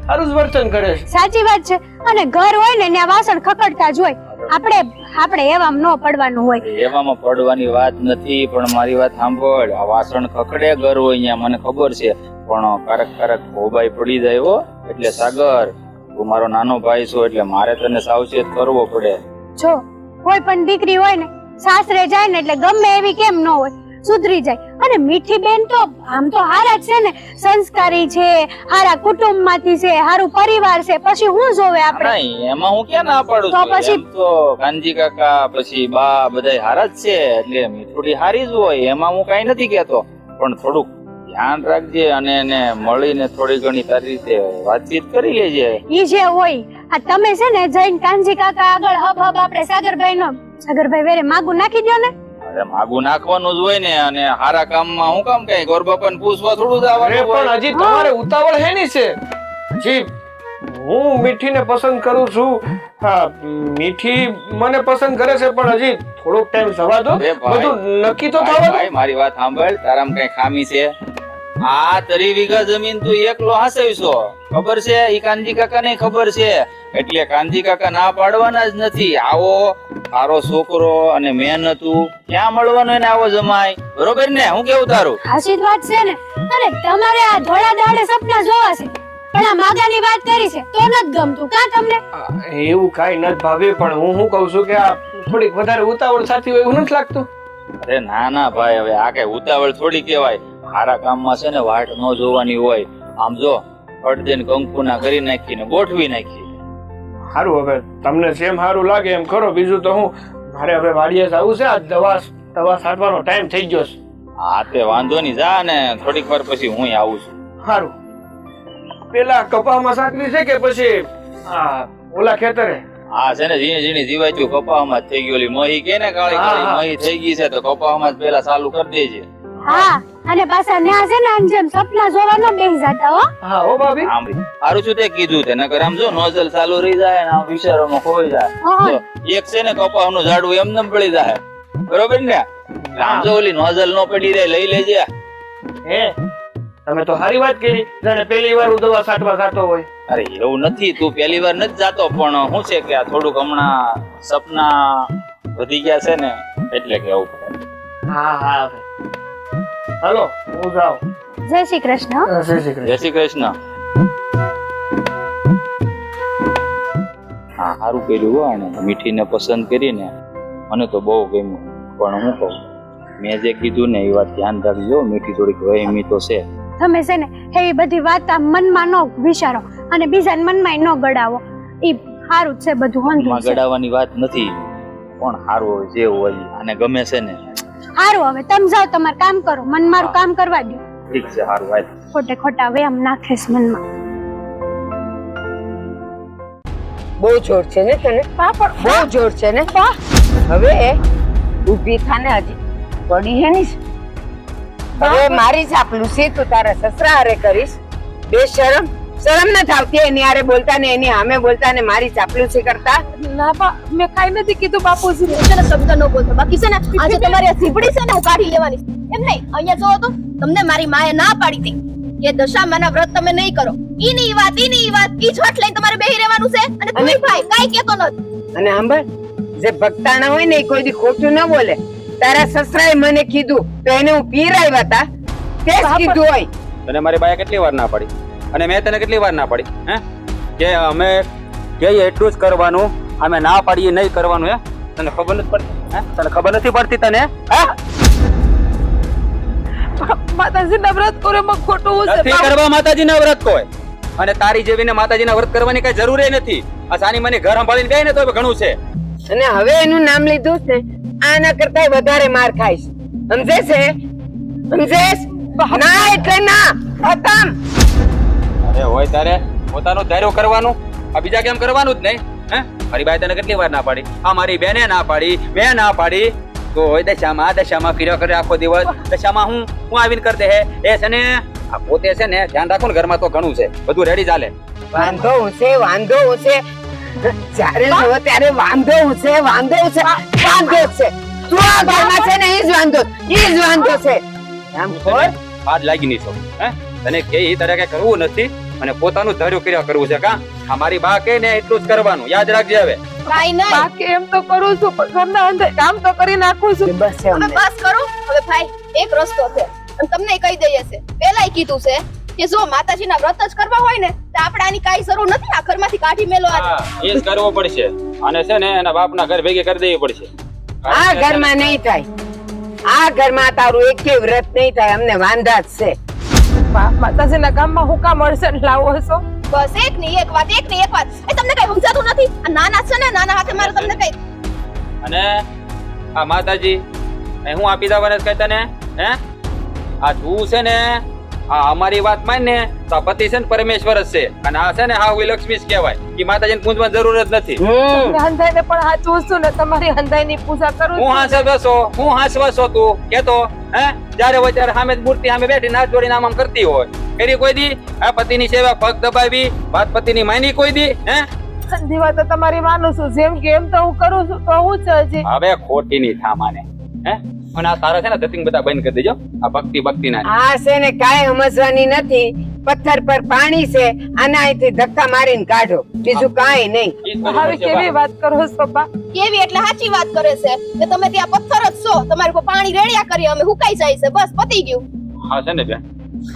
સારું જ વર્તન કરે છે. સાચી વાત છે. અને ઘર હોય ને ત્યાં વાસણ ખકડતા જ હોય. આપણે એવામાં ન પડવાનું હોય. એવામાં પડવાની વાત નથી, પણ મારી વાત સાંભળ. આ વાસણ ખકડે ઘર હોય અહીંયા મને ખબર છે, પણ કારક ભોબાઈ પડી જાય હો. એટલે સાગર, તું મારો નાનો ભાઈ છો, એટલે મારે તને સાવચેત કરવો પડે. જો કોઈ પણ દીકરી હોય ને સાસરે જાય ને એટલે ગમે એવી કેમ ન હોય સુધરી જાય. અને મીઠી બેન તો આમ તો હારા જ છે ને, સંસ્કારી છે, હારા કુટુંબમાંથી છે, હારું પરિવાર છે, પછી હું જોવે આપણે? નહીં, એમાં હું ક્યાં ના પાડું તો છું. પછી? એમ તો કાનજી કાકા પછી બા બધાય હારા જ છે, એટલે મીઠોડી હારી જ હોય, એમાં હું કઈ નથી કેતો. પણ થોડુંક ધ્યાન રાખજે અને એને મળીને થોડી ઘણી તારી રીતે વાતચીત કરી લેજે. ઈ જે હોય આ તમે છે ને જઈને કાંજી કાકા આગળ હબ આપણે સાગરભાઈ વેરે માગું નાખી દો ને. અરે માગું નાખવાનું જ હોય ને, અને હારા કામમાં હું કામ કઈ ગોર બાપાને પૂછવા થોડું જ અરે આવવાનું પણ હોય. હજી તમારે ઉતાવળ હે ની છે. જી, હું મીઠીને પસંદ કરું છું. હા, મીઠી મને પસંદ કરે છે, પણ હજી થોડોક ટાઈમ જવા દો, અરે ભાઈ, બધું નક્કી તો ભાઈ, થવા દો. ભાઈ, મારી વાત સાંભળ. તારામાં કઈ ખામી છે? આ 3 વીઘા જમીન તું એકલો હાસવીશો, ખબર છે? ઈ કાનજી કાકા ને ખબર છે, એટલે કાનજી કાકા ના પાડવાના જ નથી. આવો સારો છોકરો અને મહેનતું ક્યાં મળવાનો એને આવો જમાય, બરોબર ને? હું કેવું તારું? હાચી જ વાત છે ને. અને તમારે આ ધોળા દાડે સપના જોવા છે, પણ આ માગાની વાત કરી છે તો નથી ગમતું કા તમને? એવું કાઈ નથી ભાભી, પણ હું શું કઉ છું કે આ થોડીક વધારે ઉતાવળ સાથી હોય એવું નથી લાગતું? અરે ના ના ભાઈ, હવે આ કઈ ઉતાવળ થોડી કહેવાય. સારા કામમાં છે ને વાટ ન જોવાની હોય. આમ જો અડદેન કંકુના કરી નાખીને ગોઠવી નાખી. સારું, હવે તમને જેમ સારું લાગે એમ કરો. બીજું તો હું, મારે હવે વાડીએ જવું છે. આ દવા છાંટવાનો ટાઈમ થઈ ગયો છે. હા તે વાંધો નહીં, જા ને થોડીક વાર પછી હું આવું છું. સારું, પેલા કપામાં સાંકળી છે કે પછી આ ઓલા ખેતરે? આ છે ને ઝીણી ઝીણી જીવાતું કપાવામાં જ થઈ ગયું. ઓલી મહી કે ને કાળી કાળી મહી થઈ ગઈ છે, તો કપાવામાં જ પેલા ચાલુ કરી દેજે. હા, અને પાછા ન્યા છે ને આમ જેમ સપના જોવાનો બેસી જતા હો. હા હો ભાભી. સાંભળી, સારું છું તે કીધું તે, નકર આમ જો નોઝલ ચાલુ રહી જાય ને આમ વિચારોમાં ખોઈ જાય. હા. તો એક છે ને કપાનું ઝાડવું એમને પડી જાય, બરોબર ને? આમ જો ઓલી નોઝલ નો પડી રહે, લઈ લેજે. હે, તમે તો સારી વાત કરી. જાણે પહેલી વાર હું દવા છાંટવા જાતો હોય. અરે એવું નથી, તું પહેલી વાર નથી જાતો, પણ શું છે કે આ થોડુંક હમણાં સપના વધી ગયા છે ને, એટલે કેવું પડે. હા હા, હાલો હું જાઉં. જય શ્રી કૃષ્ણ. જય શ્રી કૃષ્ણ. જય શ્રી કૃષ્ણ. હા, સારું કર્યું હો. અને મીઠીને પસંદ કરીને મને તો બહુ ગમ્યું, પણ હું કહું, મેં જે કીધું ને એ વાત ધ્યાન રાખજો. મીઠી થોડીક વહેમી તો છે. તમે છે ને એવી બધી વાત આમ મનમાં ન વિચારો અને બીજાને મનમાં ન ગડાવો. ઈ સારું જ છે બધું. માં ગડાવવાની વાત નથી, પણ સારું જે હોય આને ગમે છે ને. સારું, હવે તમે જાઓ, તમારું કામ કરો, મન મારું કામ કરવા દો. ઠીક છે, સારું ભાઈ. ખોટે ખોટા વ્યામ નાખેશ મનમાં. બહુ જોર છે ને તને? બહુ જોર છે ને? હવે ઊભી થાને, હજી પડી હે ની. હવે મારી ચાપલુસી તું તારા સસરા હારે કરીશ? બેશરમ, શરમ ન થાવતી એની હારે બોલતા ને એની સામે બોલતા ને મારી ચાપલુસી કરતા? ના બા, મેં કાઈ નથી કીધું બાપુજી. છે ને શબ્દ ન બોલતો. બાકી છે ને આજે તમારી આ સીપડી છે ને હું કાઢી લેવાની છે. એમ નહીં, અહીંયા જોવો તો તમને મારી માએ ના પાડી હતી કે દશામાના વ્રત તમે નહીં કરો. ઈ વાત ઈ છઠ લઈને તમારે બેહી રહેવાનું છે. અને તુંય ભાઈ કાઈ કેતો નથી. અને સાંભળ, જે ભક્તાણા હોય ને એ કોઈ દી ખોટું ન બોલે. તારા સસરાએ મને કીધું તો એને હું પીરાવ્યા હતા, તે જ કીધું હોય. તને મારી બાએ કેટલી વાર ના પાડી, અને મેં તને કેટલી વાર ના પાડી હે કે અમે કહીએ એટલું જ કરવાનું. અમે ના પાડીએ નહીં કરવાનું. હે તને ખબર નથી પડતી? હે તને ખબર નથી પડતી? તને હે માતાજીના વ્રત કરે એમાં ખોટું હું છે નથી કરવા માતાજીના વ્રત કોઈ. અને તારી જેવીને માતાજીના વ્રત કરવાની કઈ જરૂર નથી. આ સાની મને ઘર સંભાળીને ગઈ ને તો ઘણું છે. અને હવે એનું નામ લીધું છે આના કરતા વધારે માર ખાઈશ. સમજે છે? સમજેશ? ના એટલે ના. ખતમ. અરે હોય તારે પોતાનું ધાર્યું કરવાનું. આ બીજા કેમ કરવાનું જ નહીં? હે મારી બાઈ તને કેટલી વાર ના પાડી? આ મારી બેને ના પાડી, મેં ના પાડી. તો હોય દશામાં ફીર્યા કરે આખો દિવસ. દશામાં હું આવીને કરી દે હે એ છે ને આ પોતે છે ને ધ્યાન રાખો ને ઘરમાં તો ઘણું છે. બધું રેડી ચાલે. વાંધો હું છે. જ્યારે જોવો ત્યારે વાંધો હું છે. તું આ ઘરમાં છે ને એ જ વાંધો છે. આમ ખોર હાથ લાગી નહીં છો. હે તને કે એ તારે કઈ કરવું નથી અને પોતાનું ધાર્યું કર્યા કરવું છે. કા આ મારી બા કે ને એટલું જ કરવાનું. યાદ રાખજે હવે. કાઈ નહીં. બાકી એમ તો કરું છું પણ ઘરના અંદર કામ તો કરી નાખું છું. બસ છે હવે અમને. બસ કરો. હવે ભાઈ એક રસ્તો છે અને તમને કહી દઈએ છે. પહેલાય કીધું છે કે જો માતાજીના વ્રત જ કરવા હોય ને તો આપણે આની કાઈ જરૂર નથી. આ ઘરમાંથી કાઢી મેલો આને. હા એ જ કરવો પડશે. અને છે ને એના બાપના ઘર ભેગી કરી દેવી પડશે. આ ઘરમાં નહીં થાય. આ ઘરમાં તારું એકે વ્રત નહીં થાય. અમને વાંધા જ છે. માતાજીના કામમાં હું કામ અડચણ લાવો છો? બસ એકની એક વાત એ તમને કઈ સમજાતું નથી. આ નાના છે ને નાના હાથે મારે તમને કઈ અને આ માતાજી હું આપી દેવાને કઈ તને હે આ તું છે ને આ અમારી વાત માન ને તો આ પતિ છે ને પરમેશ્વર જ છે. અને આ છે ને હા લક્ષ્મી જ કહેવાય. એ માતાજીને પૂજવાની જરૂર જ નથી. હંધાઈને પણ હાચું છું ને તમારી હંધાઈની પૂજા કરું હું હાંસવા છો તું કેતો હે જ્યારે હોય ત્યારે સામે મૂર્તિ સામે બેઠી નાચ જોડીને આમ કરતી હોય. કરી કોઈ દી આ પતિની સેવા પગ દબાવી વાત પતિની માની કોઈ દી હે દીવા તો તમારી માનું છું. જેમ કે એમ તો હું કરું છું તો હું છે હજી. હવે ખોટી ની થા માને હે અને આ તારા છે ને ધતિંગ બધા બંધ કરી દેજો. આ ભક્તિ ના આ છે ને કાંઈ સમજવાની નથી. પથ્થર પર પાણી છે. આના અહીંથી ધક્કા મારીને કાઢો. બીજું કાંઈ નહીં. હવે કેવી વાત કરો છો બા? કેવી એટલે સાચી વાત કરે છે કે તમે ત્યાં પથ્થર જ છો. તમારી પર પાણી રેડ્યા કરી અમે હુકાઈ જાય છે. બસ પતી ગયું. હા છે ને બેન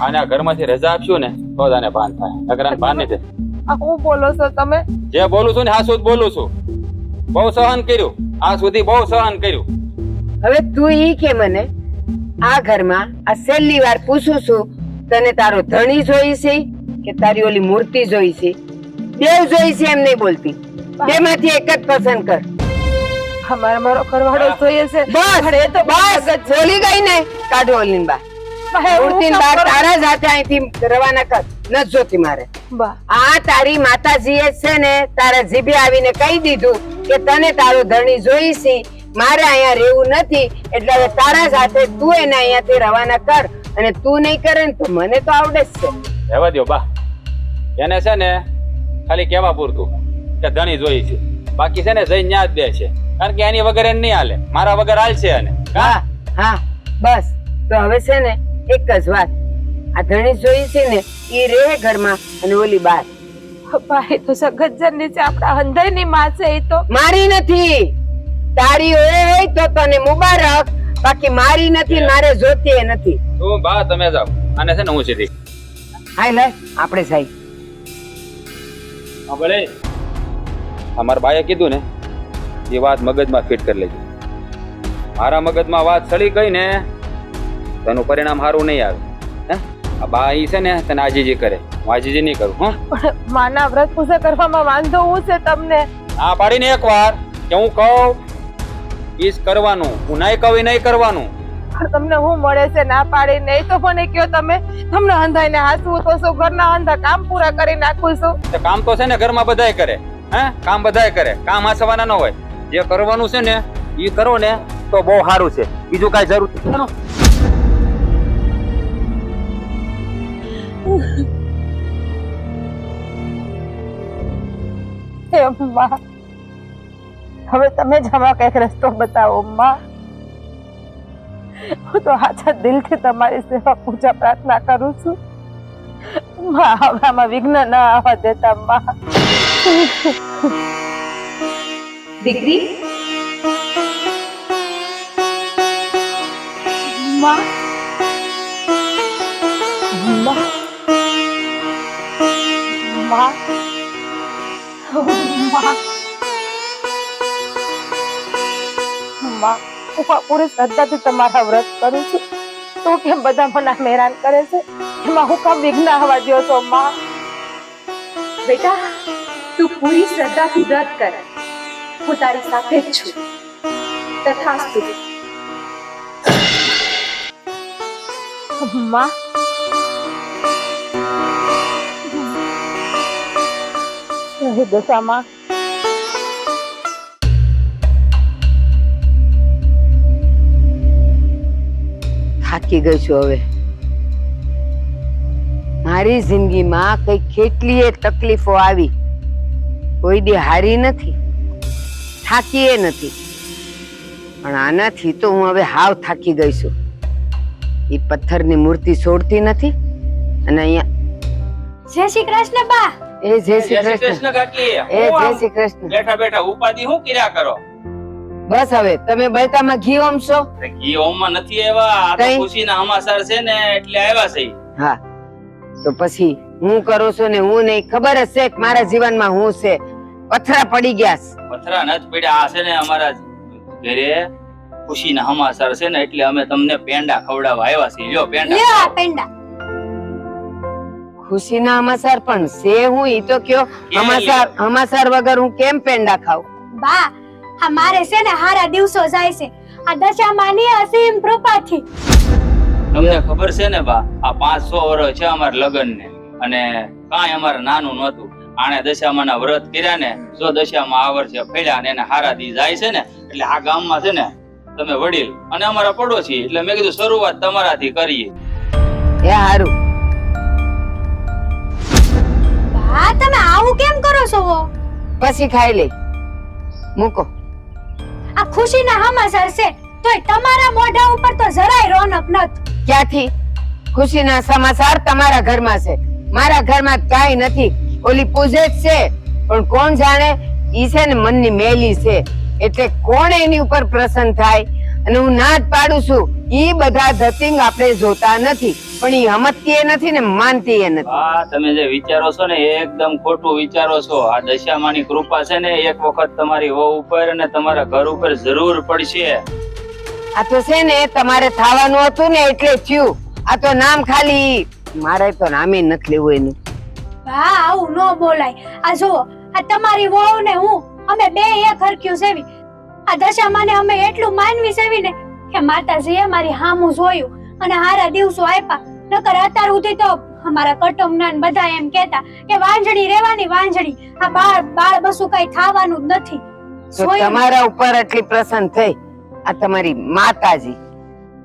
આને આ ઘરમાંથી રજા આપશું ને તો જ આને ભાન થાય. નકર આને ભાન નથી. આ હું બોલો છો તમે? જે બોલું છું ને હા શું બોલું છું. બહુ સહન કર્યું. આ સુધી બહુ સહન કર્યું. હવે તું ઈ કે મને આ ઘરમાં આ છેલ્લી વાર પૂછું છું તને તારો ધણી જોઈ છે કે તારી ઓલી મૂર્તિ જોઈ છે? બેવ જોઈ છે એમ નહીં બોલતી. બેમાંથી એક જ પસંદ કર. અમારે મારો ઘરવાળો જોઈએ છે. બસ બોલી ગઈ ને કાઢો ઓલી બા. મૂર્તિની બહાર તારા જ હાથે અહીંથી રવાના કર. ન જોતી મારે. આ તારી માતાજીએ છે ને તારા જીભે આવીને કહી દીધું કે તને તારો ધણી જોઈ છે. મારે અહીંયા રહેવું નથી એટલે હવે તારા સાથે તું એને અહીંયાથી રવાના કર. અને તું નહીં કરે ને તો મને તો આવડે જ છે. રહેવા દો બા. એને છે ને ખાલી કેવા પૂરતું કે ધણી જોઈ છે. બાકી છે ને જઈને ન્યા જ દે છે. કારણ કે એની વગર એને નહીં હાલે. મારા વગર હાલશે એને. હા હા બસ તો હવે છે ને એક જ વાત. આ ધણી જોઈ છે ને ઈ રહે ઘરમાં અને ઓલી બાર. ભાઈ તો સગતજન નીચે આપણા હંધાઈની માં છે. એ તો મારી નથી. તારી હોય તો તને મુબારક. બાકી મારી નથી. મારે જોતી નથી. તું બા તમે જાઓ. અને છે ને હું સીધી હાય લે આપણે સાઈ. હા ભલે અમારા બાએ કીધું ને એ વાત મગજમાં ફિટ કરી લેજો. મારા મગજમાં વાત ચડી ગઈ ને તેનું પરિણામ સારું નહીં આવે. હે આ બા ઈ છે ને તને આજીજી કરે. હું આજીજી નહીં કરું. હા માના વ્રત પૂજા કરવામાં વાંધો હું છે તમને? આ પાડીને એક વાર કે હું કહું ઈજ કરવાનું. હું નહીં કહું નહીં કરવાનું. તમને હું મળે છે ના પાડી નહીં તો મને કયો તમે. તમને હંધાઈને હાસવું તો શું? ઘરના હંધા કામ પૂરા કરી નાખું છું. કામ તો છે ને ઘરમાં બધાય કરે. હે કામ બધાય કરે. કામ હાસવાના ન હોય. જે કરવાનું છે ને ઈ કરો ને તો બહુ સારું છે. બીજું કાંઈ જરૂર નથી. હવે તમે જ આમાં કઈક રસ્તો બતાવો માં. હું તો આછા દિલથી તમારી સેવા પૂજા પ્રાર્થના કરું છું માં. હવે આમાં વિઘ્ન ના આવવા દેતા માં. દીકરી માં માં માં હું પૂરી શ્રદ્ધાથી તમારા વ્રત કરું છું તો કેમ બધા મને આમ હેરાન કરે છે એમાં હું કામ વિઘ્ન આવવા દો છો માં? બેટા તું પૂરી શ્રદ્ધાથી વ્રત કર, હું તારી સાથે જ છું. તથાસ્તુ. માં હે દશામાં થાકી ગઈ છું હવે. મારી જિંદગીમાં કઈ કેટલીય તકલીફો આવી, કોઈ દી હારી નથી, થાકી એ નથી, પણ આનાથી તો હું હવે હાવ થાકી ગઈ છું. એ પથ્થરની મૂર્તિ છોડતી નથી અને અહીંયા જય શ્રી કૃષ્ણ બા. એ જય શ્રી કૃષ્ણ. કાકી એ જય શ્રી કૃષ્ણ. બેઠા બેઠા ઉપાધિ શું કર્યા કરો? બસ હવે તમે બળતામાં ઘી ઓમશો. ઘી ઓમમાં નથી આવ્યા, આ તો કઈ? ખુશીના સમાચાર છે ને એટલે આવ્યા છે. હા તો પછી હું કરું છું ને હું નહીં, ખબર જ છે કે મારા જીવનમાં હું છે, પથરા પડી ગયા છે. પથરા નથી પડ્યા, આ છે ને અમારા ઘરે ખુશીના સમાચાર છે ને એટલે અમે તમને પેંડા ખવડાવવા આવ્યા છીએ. લ્યો પેંડા લ્યો આ ખાઓ. પેંડા. ખુશીના હમાસાર પણ છે હું ઈ તો કયો. હમાસાર વગર હું કેમ પેંડા ખાઉં? બા આ મારે છે ને હારા દિવસો જાય છે આ દશામાની અસીમ કૃપાથી. તમને ખબર છે ને બા, આ 500 વર્ષ છે અમારા લગ્ન ને અને કાંઈ અમારે નાનું નહોતું. આણે દશામાના વ્રત કર્યા ને, જો દશામાં આ વર્ષે ફેર્યા ને એને હારા દી જાય છે ને એટલે આ ગામમાં છે ને તમે વડીલ અને અમારા પડોશી એટલે મેં કીધું શરૂઆત તમારાથી કરીએ. એ હારું. બા તમે આવું કેમ કરો છો? પછી ખાઈ લે. મૂકો. આ ખુશીના સમાચાર છે તોય તમારા મોઢા ઉપર તો જરાય રોનક નથી. ક્યાંથી ખુશીના સમાચાર તમારા ઘરમાં છે? મારા ઘરમાં કાંઈ નથી. ઓલી પૂજે જ છે પણ કોણ જાણે ઈ છે ને મનની મેલી છે એટલે કોણ એની ઉપર પ્રસન્ન થાય. અને હું ના જ પાડું છું, ઈ બધા ધતિંગ આપણે જોતા નથી પણ ઈ હમતતી એ નથી ને માનતી એ નથી. હા તમે જે વિચારો છો ને એ એકદમ ખોટું વિચારો છો. આ દશામાની કૃપા છે ને એક વખત તમારી વહુ ઉપર અને તમારા ઘર ઉપર જરૂર પડશે. આ તો છે ને તમારે થવાનું હતું ને એટલે થયું. આ તો નામ ખાલી, મારે તો નામે નથી લેવું એનું. બા આવું ન બોલાય. આ જુઓ આ તમારી વહુ ને હું અમે બે એક હરખ્યું સેવી. આ દશામાને અમે એટલું માનવી સેવી ને કે માતાજીએ મારી હામું જોયું અને હારા દિવસો આપ્યા. નકર અત્યાર સુધી તો અમારા કુટુંબના બધા એમ કહેતા કે વાંજણી રહેવાની વાંજણી, આ બાળ બસું કઈ થવાનું જ નથી. તો તમારા ઉપર આટલી પ્રસન્ન થઈ આ તમારી માતાજી,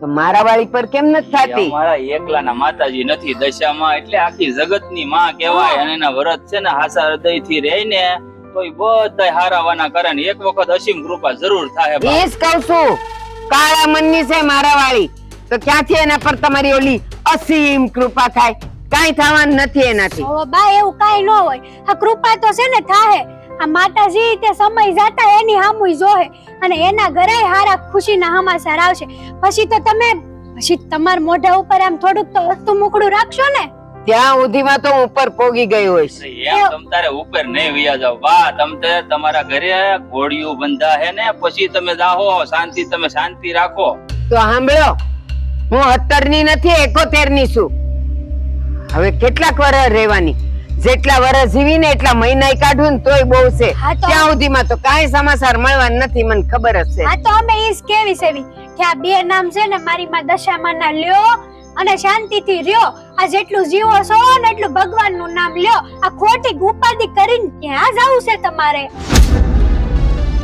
તો મારા વાળી પર કેમ નથી થતી? અમારા એકલાના માતાજી નથી, દશામાં એટલે આખી જગતની માં કહેવાય અને એના વ્રત છે ને હાસા હૃદયથી રહીને તો ઈ બધાય હારાવાના કરે ને એક વખત અસીમ કૃપા જરૂર થાય. એ જ કહું છું, કાળા મનની છે મારા વાળી, તો ક્યાંથી એના પર તમારી ઓલી અસીમ કૃપા થાય? કાંઈ થવાનું નથી એનાથી. ઓ બા એવું કાઈ ન હોય. આ કૃપા તો છે ને થાહે. આ માતાજી તે સમય જાતા એની હામુય જોહે અને એના ઘરે હારા ખુશીના સમાચાર આવશે. પછી તો તમે તમારા મોઢા ઉપર આમ થોડુંક તો વસ્તુ મુકડું રાખશો ને. ત્યાં સુધીમાં તો હું ઉપર પોગી ગઈ હોઈશ. એમ તમ તારે ઉપર નહીં વયા જાવ બા. તમ તે તમારા ઘરે ઘોડિયું બંધા હે ને પછી તમે જાહો શાંતિ, તમે શાંતિ રાખો. તો સાંભળો, હું 70 ની નથી 71 ની છું. હવે કેટલાક વર્ષ રહેવાની, જેટલા વર્ષ જીવીને એટલા મહિના કાઢું ને તોય બહુ છે. ત્યાં સુધીમાં તો કાંઈ સમાચાર મળવા નથી, મને ખબર જ છે. હા તો અમે ઈ જ કેવી સેવી કે આ બે નામ છે ને મારી માં દશામાના લ્યો અને શાંતિથી રહ્યો. આ જેટલું જીવો છો ને એટલું ભગવાનનું નામ લ્યો. આ ખોટી ઉપાધિ કરીને ક્યાં જાવું છે તમારે?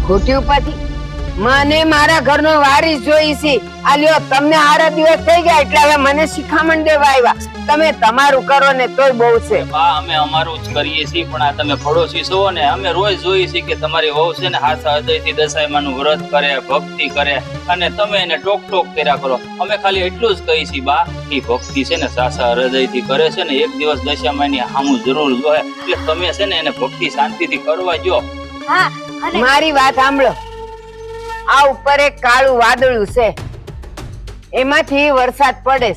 ખોટી ઉપાધિ? મને મારા ઘરનો વારીસ જોઈ છે. આ લ્યો તમને હારા દિવસ થઈ ગયા એટલે હવે મને શિખામણ દેવા આવ્યા. તમે તમારું કરો ને તોય બહુ છે. બા અમે અમારું જ કરીએ છીએ પણ આ તમે પડોશી છો ને અમે રોજ જોઈએ છીએ કે તમારી વહુ છે ને હાસા હૃદયથી દશામાનું વ્રત કરે, ભક્તિ કરે અને તમે એને ટોક ટોક કર્યા કરો. અમે ખાલી એટલું જ કહીએ છીએ બા, એ ભક્તિ છે ને સાસા હૃદયથી કરે છે ને એક દિવસ દશામાની હામું જરૂર જોહે એટલે તમે છે ને એને ભક્તિ શાંતિથી કરવા જો. હા અને મારી વાત સાંભળો, આ ઉપર એક કાળું વાદળું છે, એમાંથી વરસાદ પડે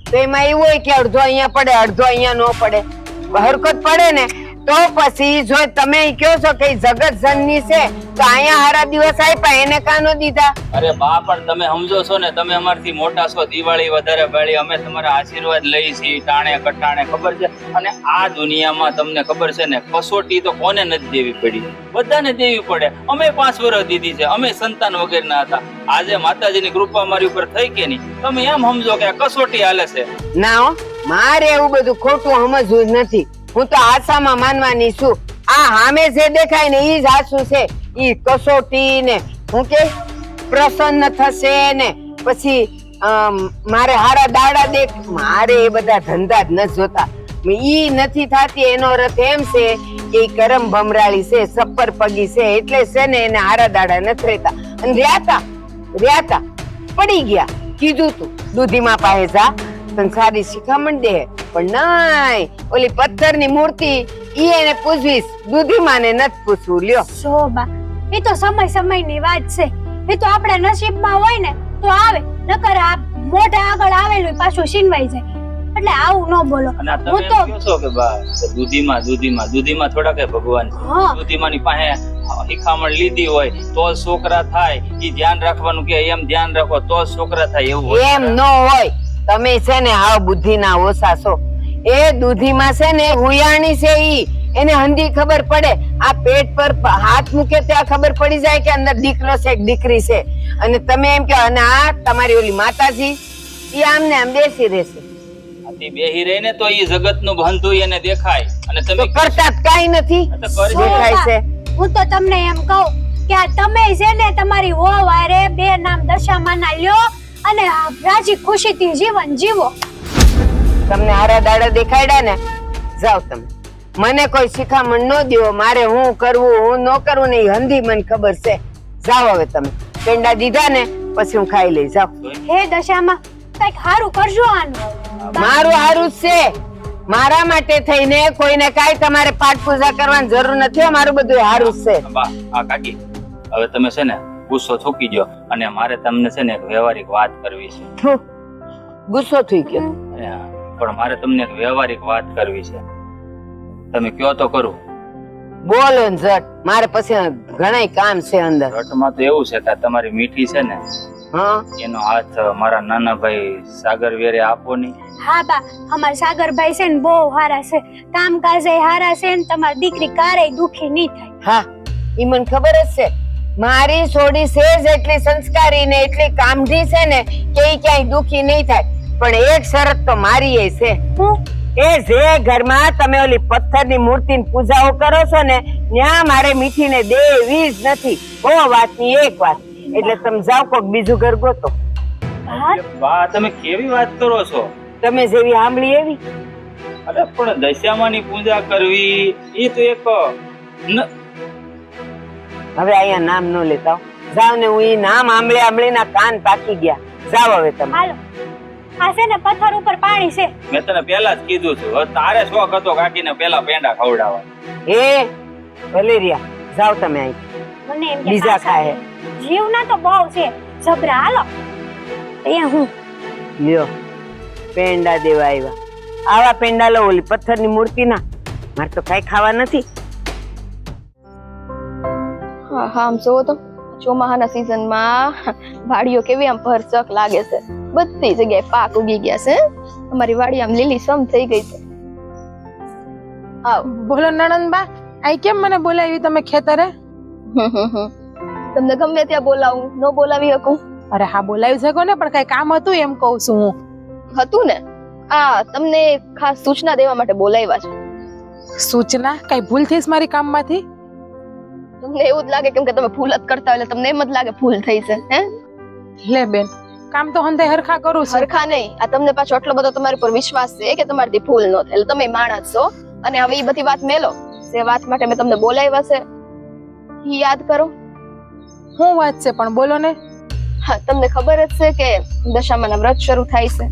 તો એમાં એવું હોય કે અડધો અહીંયા પડે અડધો અહીંયા ન પડે. હરકત પડે ને તો પછી જો તમે કહો છો કે ઈ જગત જનની છે તો અહીંયા હારા દિવસ આપ્યા એને કાનો દીધા? અરે બા પણ તમે સમજો છો ને, તમે અમારથી મોટા છો, દિવાળી વધારે બાળી, અમે તમારા આશીર્વાદ લઈ છીએ ટાણે કટાણે, ખબર છે? અને આ દુનિયામાં તમને ખબર છે ને, કસોટી તો કોને નથી દેવી પડી, બધાને દેવી પડે. અમે 5 વર્ષ દીધી છે, અમે સંતાન વગરના હતા. આજે માતાજીની કૃપા અમારી ઉપર થઈ કે નહીં, તમે એમ સમજો કે આ કસોટી હાલે છે. ના હો, મારે એવું બધું ખોટું સમજવું જ નથી. હું તો આશામાં માનવાની છું. આ સામે જે દેખાય ને ઈ જ આશુ છે. ઈ કસોટી ને હું કે પ્રસન્ન થશે ને પછી મારે હારા દાડા દેખ, મારે એ બધા ધંધા જ નથી જોતા. ઈ નથી થતી એનો અર્થ એમ છે કે ઈ કરમ ભમરાળી છે, સપ્પર પગી છે, એટલે છે ને એને હારા દાડા નથી રહેતા. અને રહ્યા પડી ગયા, કીધું તું દૂધીમાં પાસે જા, તને સારી શિખામણ દે. પણ નહીં, ઓલી પથ્થરની મૂર્તિ ઈ એને પૂછવીશ, દૂધીમાં ને નથી પૂછવું. લ્યો શોભા, એ તો સમયની વાત છે. એ તો આપણા નસીબમાં હોય ને તો આવે, નકર આ મોઢા આગળ આવેલું પાછું છીનવાઈ જાય. એટલે આવું ન બોલો. અને આ તમે હું એમ તો કહો છો કે બા દૂધીમાં થોડા કે ભગવાન છે. હા. દૂધીમાની પાસે શિખામણ લીધી હોય તો જ છોકરા થાય. ઈ ધ્યાન રાખવાનું કે એમ ધ્યાન રાખો તો જ છોકરા થાય, એવું હોય. એમ ન હોય. તમે છે ને હાવ બુદ્ધિના ઓછા છો. એ દૂધીમાં છે ને હુયાણી છે, ઈ એને હંધી ખબર પડે. આ પેટ પર હાથ મૂકે ત્યાં ખબર પડી જાય કે અંદર દીકરો છે કે દીકરી છે. અને તમે એમ કહો, અને આ તમારી ઓલી માતાજી ઈ આમને આમ બેસી રહેશે. આથી બેહી રહીને તો ઈ જગતનું બંધું એને દેખાય. અને તો તમે કરતા જ કાંઈ નથી. તો કરી દેખાય છે. હું તો તમને એમ કહું કે આ તમે છે ને તમારી વહુ હારે 2 નામ દશામાના લ્યો અને રાજી ખુશીથી જીવન જીવો. તમને હારા દાડા દેખાડ્યા ને, જાઓ તમે. મને કોઈ શિખામણ ન દ્યો. મારે હું કરવું હું ન કરવું ને ઈ હંધી મને ખબર છે. જાઓ હવે તમે. પેંડા દીધા ને પછી હું ખાઈ લઈ. જાઓ. હે દશામાં, કઈક હારું કરજો આનું. મારું હારું જ છે. મારા માટે થઈને કોઈને કાંઈ તમારે પાઠ પૂજા કરવાની જરૂર નથી. મારું બધું હારું જ છે. બા આ કાકી, હવે તમે છે ને ગુસ્સો થૂકી દો, અને મારે તમને છે ને એક વ્યવહારિક વાત કરવી છે. થુ, ગુસ્સો થઈ ગયો. હા, પણ મારે તમને એક વ્યવહારિક વાત કરવી છે. તમે કયો તો કરું. બોલો ને ઝટ. મારે પછી ઘણાય કામ છે અંદર. ઘટમાં તો એવું છે કે તમારી મીઠી છે ને, હા, એનો હાથ મારા નાના ભાઈ સાગર વેરે આપો નહીં. હા બા, અમારા સાગરભાઈ છે ને બહુ હારા છે, કામકાજે હારા છે ને તમારી દીકરી કારેય દુખી નહીં થાય. હા, ઈ મને ખબર જ છે. મારી છોડી છે જ એટલી સંસ્કારી ને એટલી કામઢી છે ને કે ઈ ક્યાંય દુખી નહીં થાય. પણ એક શરત તો મારી એ છે. એ જે ઘરમાં તમે ઓલી પથ્થરની મૂર્તિની પૂજાઓ કરો છો ને, ત્યાં મારે મીઠીને દેવી જ નથી. બહુ વાતની એક વાત. એટલે તમે જાઓ, કોક બીજું ઘર ગોતો. બા તમે કેવી વાત કરો છો? તમે જેવી સાંભળી એવી. અરે પણ દશામાની પૂજા કરવી એ તો એક હવે અહીંયા નામ ન લેતા. જાઓ ને. હું ઈ નામ આંબળીના કાન પાકી ગયા. જાઓ હવે તમે. હાલો, આ છે ને પથ્થર ઉપર પાણી છે. મેં તને પહેલા જ કીધું છું. હવે તારે શોખ હતો કાકીને પેલા પેંડા ખવડાવવા. એ ભલે રહ્યા. જાઓ તમે અહીં. મને એમ કે બીજા ખાય. જીવના તો બહુ છે જબરા. હાલો અહીંયા હું લ્યો પેંડા દેવા આવ્યા. આવા પેંડા લો ઓલી પથ્થરની મૂર્તિના. મારે તો કઈ ખાવા નથી. હા હા, આમ જોવો તો ચોમાહાના સિઝનમાં વાડીઓ કેવી આમ ભરચક લાગે છે. બધી જગ્યાએ પાક ઉગી ગયા છે. અમારી વાડી આમ લીલી સમ થઈ ગઈ છે. આવ બોલો નણંદબા, આઈ કેમ મને બોલાવી તમે ખેતરે? તમને ગમે ત્યાં બોલાવું, ન બોલાવી શકું? અરે હા, બોલાવી શકો ને, પણ કઈ કામ હતું એમ કહું છું હું. હતું ને, આ તમને ખાસ સૂચના દેવા માટે બોલાવ્યા છે. સૂચના? કઈ ભૂલ થઈશ મારી કામમાંથી? તમને એવું જ લાગે કેમ કે તમે ભૂલ જ કરતા હોય એટલે તમને એમ જ લાગે ભૂલ થઈ છે. હે લે બેન, કામ તો હંધે હરખા કરું છું. હરખા નહીં, આ તમને પાછો આટલો બધો તમારી પર વિશ્વાસ છે કે તમારાથી ભૂલ ન થાય એટલે તમે માણસ છો. અને હવે એ બધી વાત મેલો. જે વાત માટે મેં તમને બોલાવ્યા છે એ યાદ કરો. શું વાત છે પણ બોલો ને. હા, તમને ખબર જ છે કે દશામાના વ્રત શરૂ થાય છે.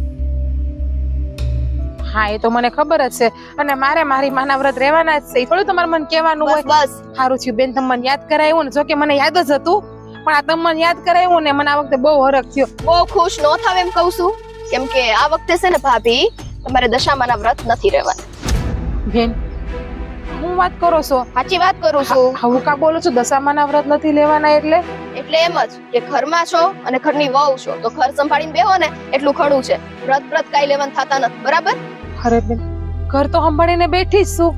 હા, એ તો મને ખબર જ છે. અને મારે મારી માના વ્રત રહેવાના જ છે. એ થોડું તમારે મને કહેવાનું હોય. બસ સારું થયું બેન, તમે મને યાદ કરાવ્યું ને. જો કે મને યાદ જ હતું, પણ આ તમે મને યાદ કરાવ્યું ને મને આ વખતે બહુ હરખ થયો. બહુ ખુશ ન થાવ એમ કહું છું, કેમ કે આ વખતે છે ને ભાભી તમારે દશામાના વ્રત નથી રહેવાના. બેન, હું વાત કરો છો? સાચી વાત કરું છું. હું કા બોલું છું? દશામાના વ્રત નથી લેવાના એટલે? એટલે એમ જ કે ઘરમાં છો અને ઘરની વહુ છો તો ઘર સંભાળીને બેહો ને એટલું ખડું છે. વ્રત કાઈ લેવાના થતા નથી, બરાબર? અરે બેન, ઘર તો સંભાળીને બેઠી જ છું.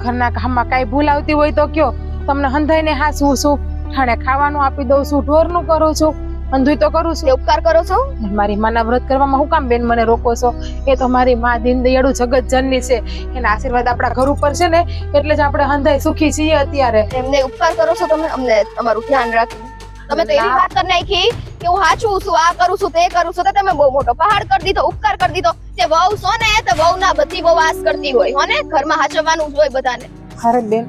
ઘરના કામમાં કાંઈ ભૂલ આવતી હોય તો કયો. તમને હંધાઈને હાસવું છું, ઠાણે ખાવાનું આપી દઉં છું, ઢોરનું કરું છું, અંધુય તો કરું છું. તે ઉપકાર કરો છો. મારી માના વ્રત કરવામાં હું કામ બેન મને રોકો છો? એ તો મારી માં દીનદયાળુ જગત જનની છે. એના આશીર્વાદ આપણા ઘર ઉપર છે ને એટલે જ આપણે હંધાઈ સુખી છીએ અત્યારે. એમને ઉપકાર કરો છો તમે, અમને તમારું ધ્યાન રાખી. તમે તો એવી વાત કરી નાખી કે હું હાચું છું, આ કરું છું, તે કરું છું, તો તમે બહુ મોટો પહાડ કરી દીધો, ઉપકાર કરી દીધો. તે વહુ છો ને તે વહુ ના બધી બહુ આસ કરતી હોય હો ને, ઘરમાં હાચવવાનું જ હોય બધાને. અરે બેન,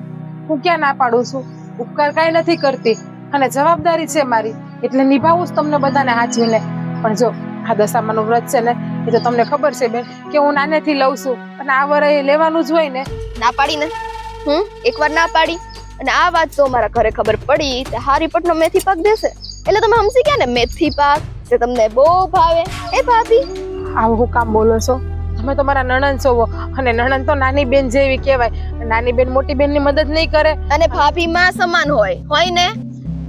હું ક્યાં ના પાડું છું? ઉપકાર કાંઈ નથી કરતી અને જવાબદારી છે મારી એટલે નિભાવું જ તમને બધાને હાચવીને. પણ જો આ દશામાનું વ્રત છે ને એ તો તમને ખબર છે બેન કે હું નાનેથી લઉં છું અને આ વરએ લેવાનું જ હોય ને. ના પાડી ને, એકવાર ના પાડી અને આ વાત તો મારા ઘરે ખબર પડી તે હારી પટનો મેથી પાક દેશે એટલે તમે સમજી ગયા ને મેથી પાક જે તમને બહુ ભાવે. એ ભાભી આવું હું કામ બોલો છો? તમે તો મારા નણંદ છો અને નણંદ તો નાની બેન જેવી કહેવાય. નાની બેન મોટી બેન ની મદદ નહીં કરે અને ભાભી માં સમાન હોય ને.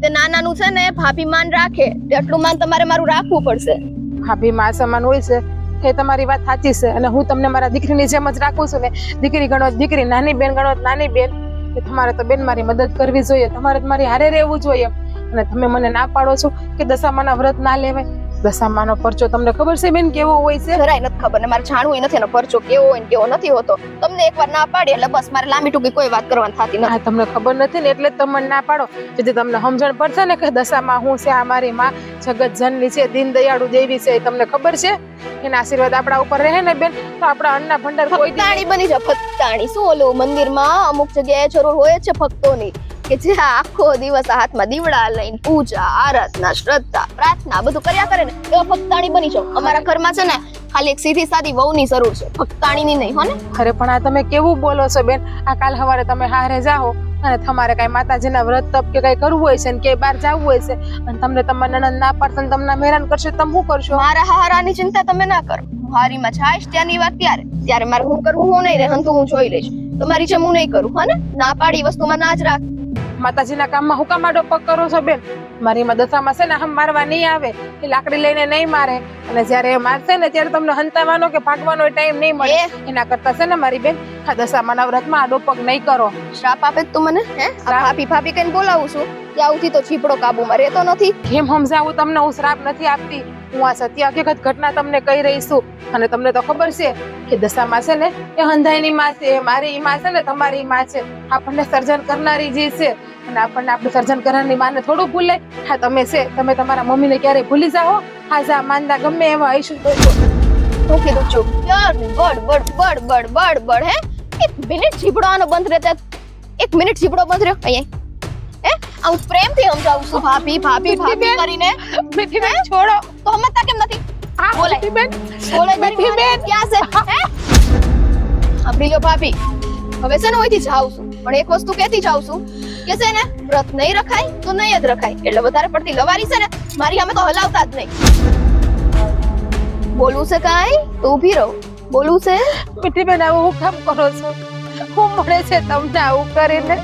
તે નાનાનું છે ને ભાભી માન રાખે એટલું માન તમારે મારું રાખવું પડશે. ભાભી માં સમાન હોય છે એ તમારી વાત સાચી છે અને હું તમને મારા દીકરીની જેમ જ રાખું છું ને. દીકરી ગણો દીકરી, નાની બેન ગણો નાની બેન. તમારે તો બેન મારી મદદ કરવી જોઈએ, તમારે મારી હારે રહેવું જોઈએ. અને તમે મને ના પાડો છો કે દશામાના વ્રત ના લેવાય. દશામાનો પરચો તમને ખબર છે બેન કેવો હોય છે? જરાય નથી ખબર ને મારે જાણવું નથી એનો પરચો કેવો હોય ને કેવો નથી હોતો. તમને એકવાર ના પાડી એટલે બસ મારે લાંબી ટૂંકી કોઈ વાત કરવાની થતી નથી. તમને ખબર નથી ને એટલે તમે ના પાડો. જેથી તમને સમજણ પડશે ને કે દશામાં હું છે, આ મારી માં જગત જનની છે, દીનદયાળુ દેવી છે. તમને ખબર છે એના આશીર્વાદ આપણા ઉપર રહે ને બેન તો આપણા અન્નના ભંડાર કોઈ ફક્તાણી બની જાય. ફક્તાણી શું ઓલું મંદિરમાં અમુક જગ્યાએ જરૂર હોય છે ભક્તોની કે જે આખો દિવસ હાથમાં દીવડા લઈને પૂજા, આરાધના, શ્રદ્ધા, પ્રાર્થના બધું કર્યા કરે ને એવા ભક્તાણી બની જાવ. અમારા ઘરમાં છે ને ખાલી એક સીધી સાદી વહુની જરૂર છે, ભક્તાણીની નહીં હો ને. અરે પણ આ તમે કેવું બોલો છો બેન? આ કાલ સવારે તમે હારે જાઓ અને તમારે કઈ માતાજીના વ્રત તપ કે કઈ કરવું હોય છે ને કે બહાર જવું હોય છે અને તમને તમારા નણંદ ના પાડશે ને તમને હેરાન કરશે, તમે શું કરશો? મારા હારાની ચિંતા તમે ના કરો. હારીમાં જાઈશ ત્યાંની વાત ત્યારે મારે હું કરવું હું નહીં રહે તો હું જોઈ લઈશ. તમારી જેમ હું નહીં કરું હો ને. ના પાડી વસ્તુમાં ના જ રાખ. માતાજીના કામમાં હું કામ આડો પગ કરો છો બેન? મારી દશામાં છે ને હમ મારવા નહીં આવે, એ લાકડી લઈને નહીં મારે અને જયારે એ મારશે ને ત્યારે તમને હંતાવાનો કે ભાગવાનો ટાઈમ નહીં મળે. એના કરતા છે ને મારી બેન આ દશામાના વ્રતમાં આડો પગ નહીં કરો. શ્રાપ આપે તું મને? ભાભી ભાભી કઈને બોલાવું છું ત્યાંથી તો ચીપડો કાબુમાં રહેતો નથી. કેમ સમજાવું તમને? હું શ્રાપ નથી આપતી, હું આ સત્ય હકીકત ઘટના તમને કહી રહી છું. અને તમને તો ખબર છે કે દશામાં છે ને એ હંધાઈની માં છે, મારી માં છે ને તમારી માં છે. આપણને સર્જન કરનારી જે છે અને આપણને આપણે સર્જન કરનારની માને થોડું ભૂલે. હા તમે છે, તમે તમારા મમ્મીને ક્યારે ભૂલી જાઓ? હાજા માંદા ગમે એવા આવીશું તો હું કીધું ચૂપ. બડ બડ બડ બડ બડ બડ હે. એક મિનિટ જીબડો આનો બંધ રહેતા, એક મિનિટ જીબડો બંધ રહ્યો અહીંયા. હે હું પ્રેમથી સમજાવું છું ભાભી ભાભી ભાભી કરીને. મીઠી બેન છોડો તો સમજતા કેમ નથી? બોલે મીઠી બેન, બોલે મીઠી બેન ક્યાં છે? હે સાંભળી લો ભાભી, હવે છે ને અહીંથી જાઉં છું પણ એક વસ્તુ કહેતી જાઉં છું કે છે ને વ્રત નહીં રખાય તો નહીં જ રખાય. એટલે વધારે પડતી લવારી છે ને મારી સામે તો હલાવતા જ નહીં. બોલવું છે કાંઈ તો ઊભી રહો. બોલવું છે? મીઠી બેન આવું હું કામ કરો છો? હું મળે છે તમને આવું કરીને?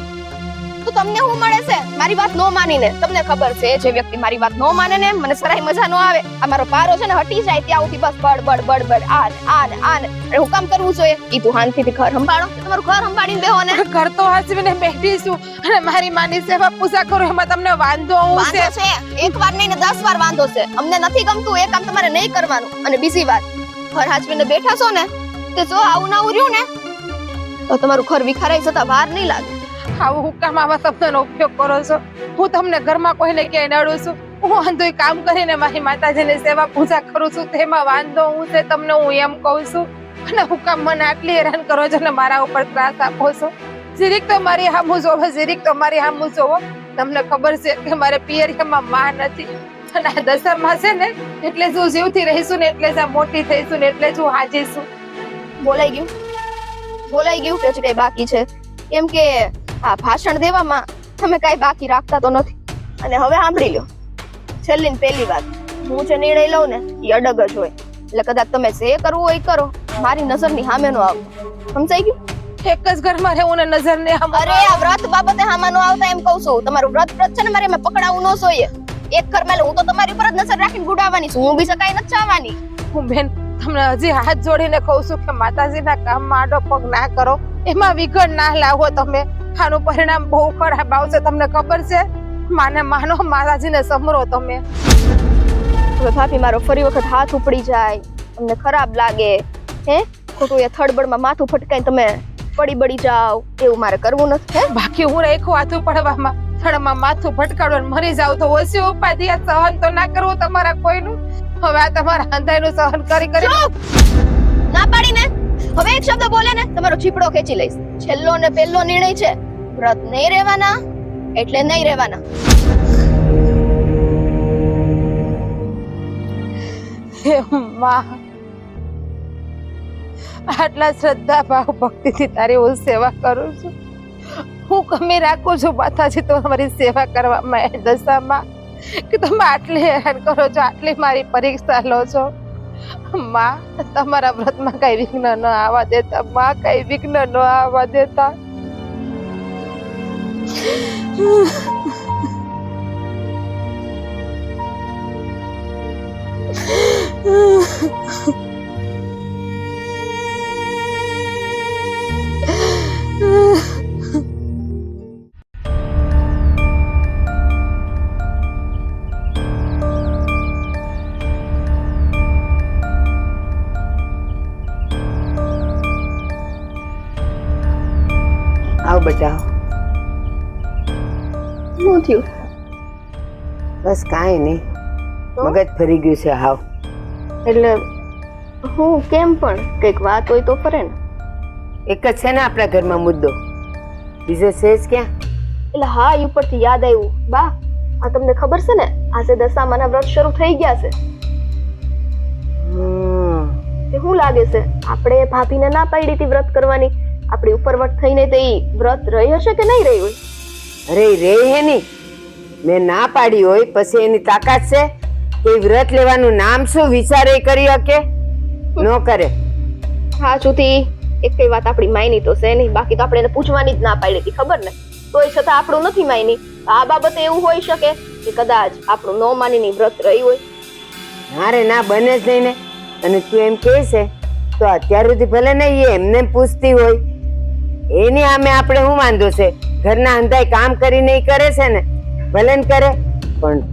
તો તમને શું મળે છે મારી વાત નો માનીને? તમને ખબર છે જે વ્યક્તિ મારી વાત નો માને ને મને સરાય મજા નો આવે. આ મારો પારો છે ને હટી જાય ત્યાં સુધી બસ બડ બડ બડ બડ આન હું કામ કરવું જોઈએ? ઈ તું શાંતિથી ઘર સંભાળો, તમારું ઘર સંભાળીને બેહો ને. ઘર તો હાચવીને બેઠી છું અને મારી માની સેવા પૂજા કરું એમાં તમને વાંધો હું છે? વાંધો છે એક વાર નહીં ને 10 વાર વાંધો છે. અમને નથી ગમતું એ કામ તમારે નહીં કરવાનું. અને બીજી વાત, ઘર હાચવીને બેઠા છો ને તે જો આવું ના રહ્યું ને તો તમારું ઘર વિખારાઈ જતા વાર નહીં લાગે. આવું હું કામ આવા શબ્દનો ઉપયોગ કરો છો? હું તમને ઘરમાં કોઈને ક્યાંય નડું છું? હું વાંધો કામ કરીને મારી માતાજીની સેવા પૂજા કરું છું તેમાં વાંધો હું છે તમને? હું એમ કહું છું. અને હું કામ મને આટલી હેરાન કરો છો ને મારા ઉપર ત્રાસ આપો છો? જીરીક તો મારી હામું જોવો, જીરીક તો મારી હામું જોવો. તમને ખબર છે કે મારે પિયરિયામાં માં નથી અને આ દશામાં છે ને એટલે જ હું જીવથી રહીશું ને એટલે જ આ મોટી થઈશું ને એટલે જ હું હાજી છું. બોલાઈ ગયું કે કઈ બાકી છે? કેમ કે આ ભાષણ દેવામાં તમે કઈ બાકી રાખતા તો નથી. અને હવે સાંભળી લો છેલ્લી ને પહેલી વાત, હું જે નિર્ણય લઉં ને એ અડગ જ હોય. એટલે કદાચ તમે જે કરવું હોય એ કરો, મારી નજરની સામે નો આવો. સમજાઈ ગયું? એક જ ઘરમાં રહેવું ને નજર ને આમ અરે આ વ્રત બાબતે હામાં નો આવતા એમ કહું છું. તમારું વ્રત છે ને મારે એમાં પકડાવું ન જોઈએ. એક ઘરમાં હું તો તમારી ઉપર જ નજર રાખીને ગુડાવવાની છું. હું બીજા કઈ નથી ચાહવાની. હું બેન તમને હજી હાથ જોડીને કહું છું કે માતાજીના કામમાં આડો પગ ના કરો, એમાં વિઘન ના લાવો તમે. આનું પરિણામ બહુ ખરાબ આવશે, તમને ખબર છે. માને માનો, માતાજીને સમરો તમે. હવે ભાભી મારો ફરી વખત હાથ ઉપડી જાય, તમને ખરાબ લાગે, હે ખોટું એ થડબડમાં માથું ફટકાઈને તમે પડી બળી જાવ, એવું મારે કરવું નથી. હે બાકી હું રેખું હાથું પડવામાં થડમાં માથું ફટકાડવાનું મરી જાવ તો ઓછી ઉપાધિ સહન તો ના કરવું તમારા કોઈનું. હવે આ તમારા હંધાઈનું સહન કરી કરી ના પાડીને હવે એક શબ્દ બોલે ને તમારો ચીપડો ખેંચી લઈશ. છેલ્લો ને પહેલો નિર્ણય છે, વ્રત નહીં રહેવાના એટલે નહીં રહેવાના. હે માં, આટલા શ્રદ્ધા ભાવ ભક્તિથી તારી હું સેવા કરું છું. હું કમી રાખું છું માતાજી તો તમારી સેવા કરવામાં એ દશામાં કે તમે આટલી હેરાન કરો છો, આટલી મારી પરીક્ષા લો છો. માં, તમારા વ્રતમાં કઈ વિઘ્ન ન આવવા દેતા. માં, કઈ વિઘ્ન ન આવવા દેતા. આવ બેટા. શું થયું? બસ કાંઈ નહીં, મગજ ફરી ગયું છે. હાવ એટલે હું કેમ પણ કઈક વાત હોય તો ફરે ને. એક જ છે ને આપણા ઘરમાં મુદ્દો, બીજો છે જ ક્યાં? એટલે હા, એ ઉપરથી યાદ આવ્યું. બા, આ તમને ખબર છે ને આજે દશામાના વ્રત શરૂ થઈ ગયા છે. તે શું લાગે છે, આપણે ભાભીને ના પાડી હતી વ્રત કરવાની, આપણી ઉપરવટ થઈને તો ઈ વ્રત રહી હશે કે નહીં રહી હોય? અરે રે હે ની, મેં ના પાડી હોય પછી એની તાકાત છે કે ઈ વ્રત લેવાનું નામ શું વિચારે કરી શકે? ન કરે. હા જુતી, એક કઈ વાત આપણી માયની તો છે નહીં, બાકી તો આપણે એને પૂછવાની જ ના પાડી હતી, ખબર ને? તોય છતાં આપણું નથી માયની. આ બાબતે એવું હોઈ શકે કે કદાચ આપણું ન માનીની વ્રત રહી હોય. ના રે ના, બને જ નહીં ને. અને તું એમ કહે છે તો અત્યાર સુધી ભલે ને એ એમને પૂછતી હોય, એની સામે આપણે શું વાંધો છે? ઘરના અંધાઈ કામ કરીને ઈ કરે છે ને, ભલે ને કરે. પણ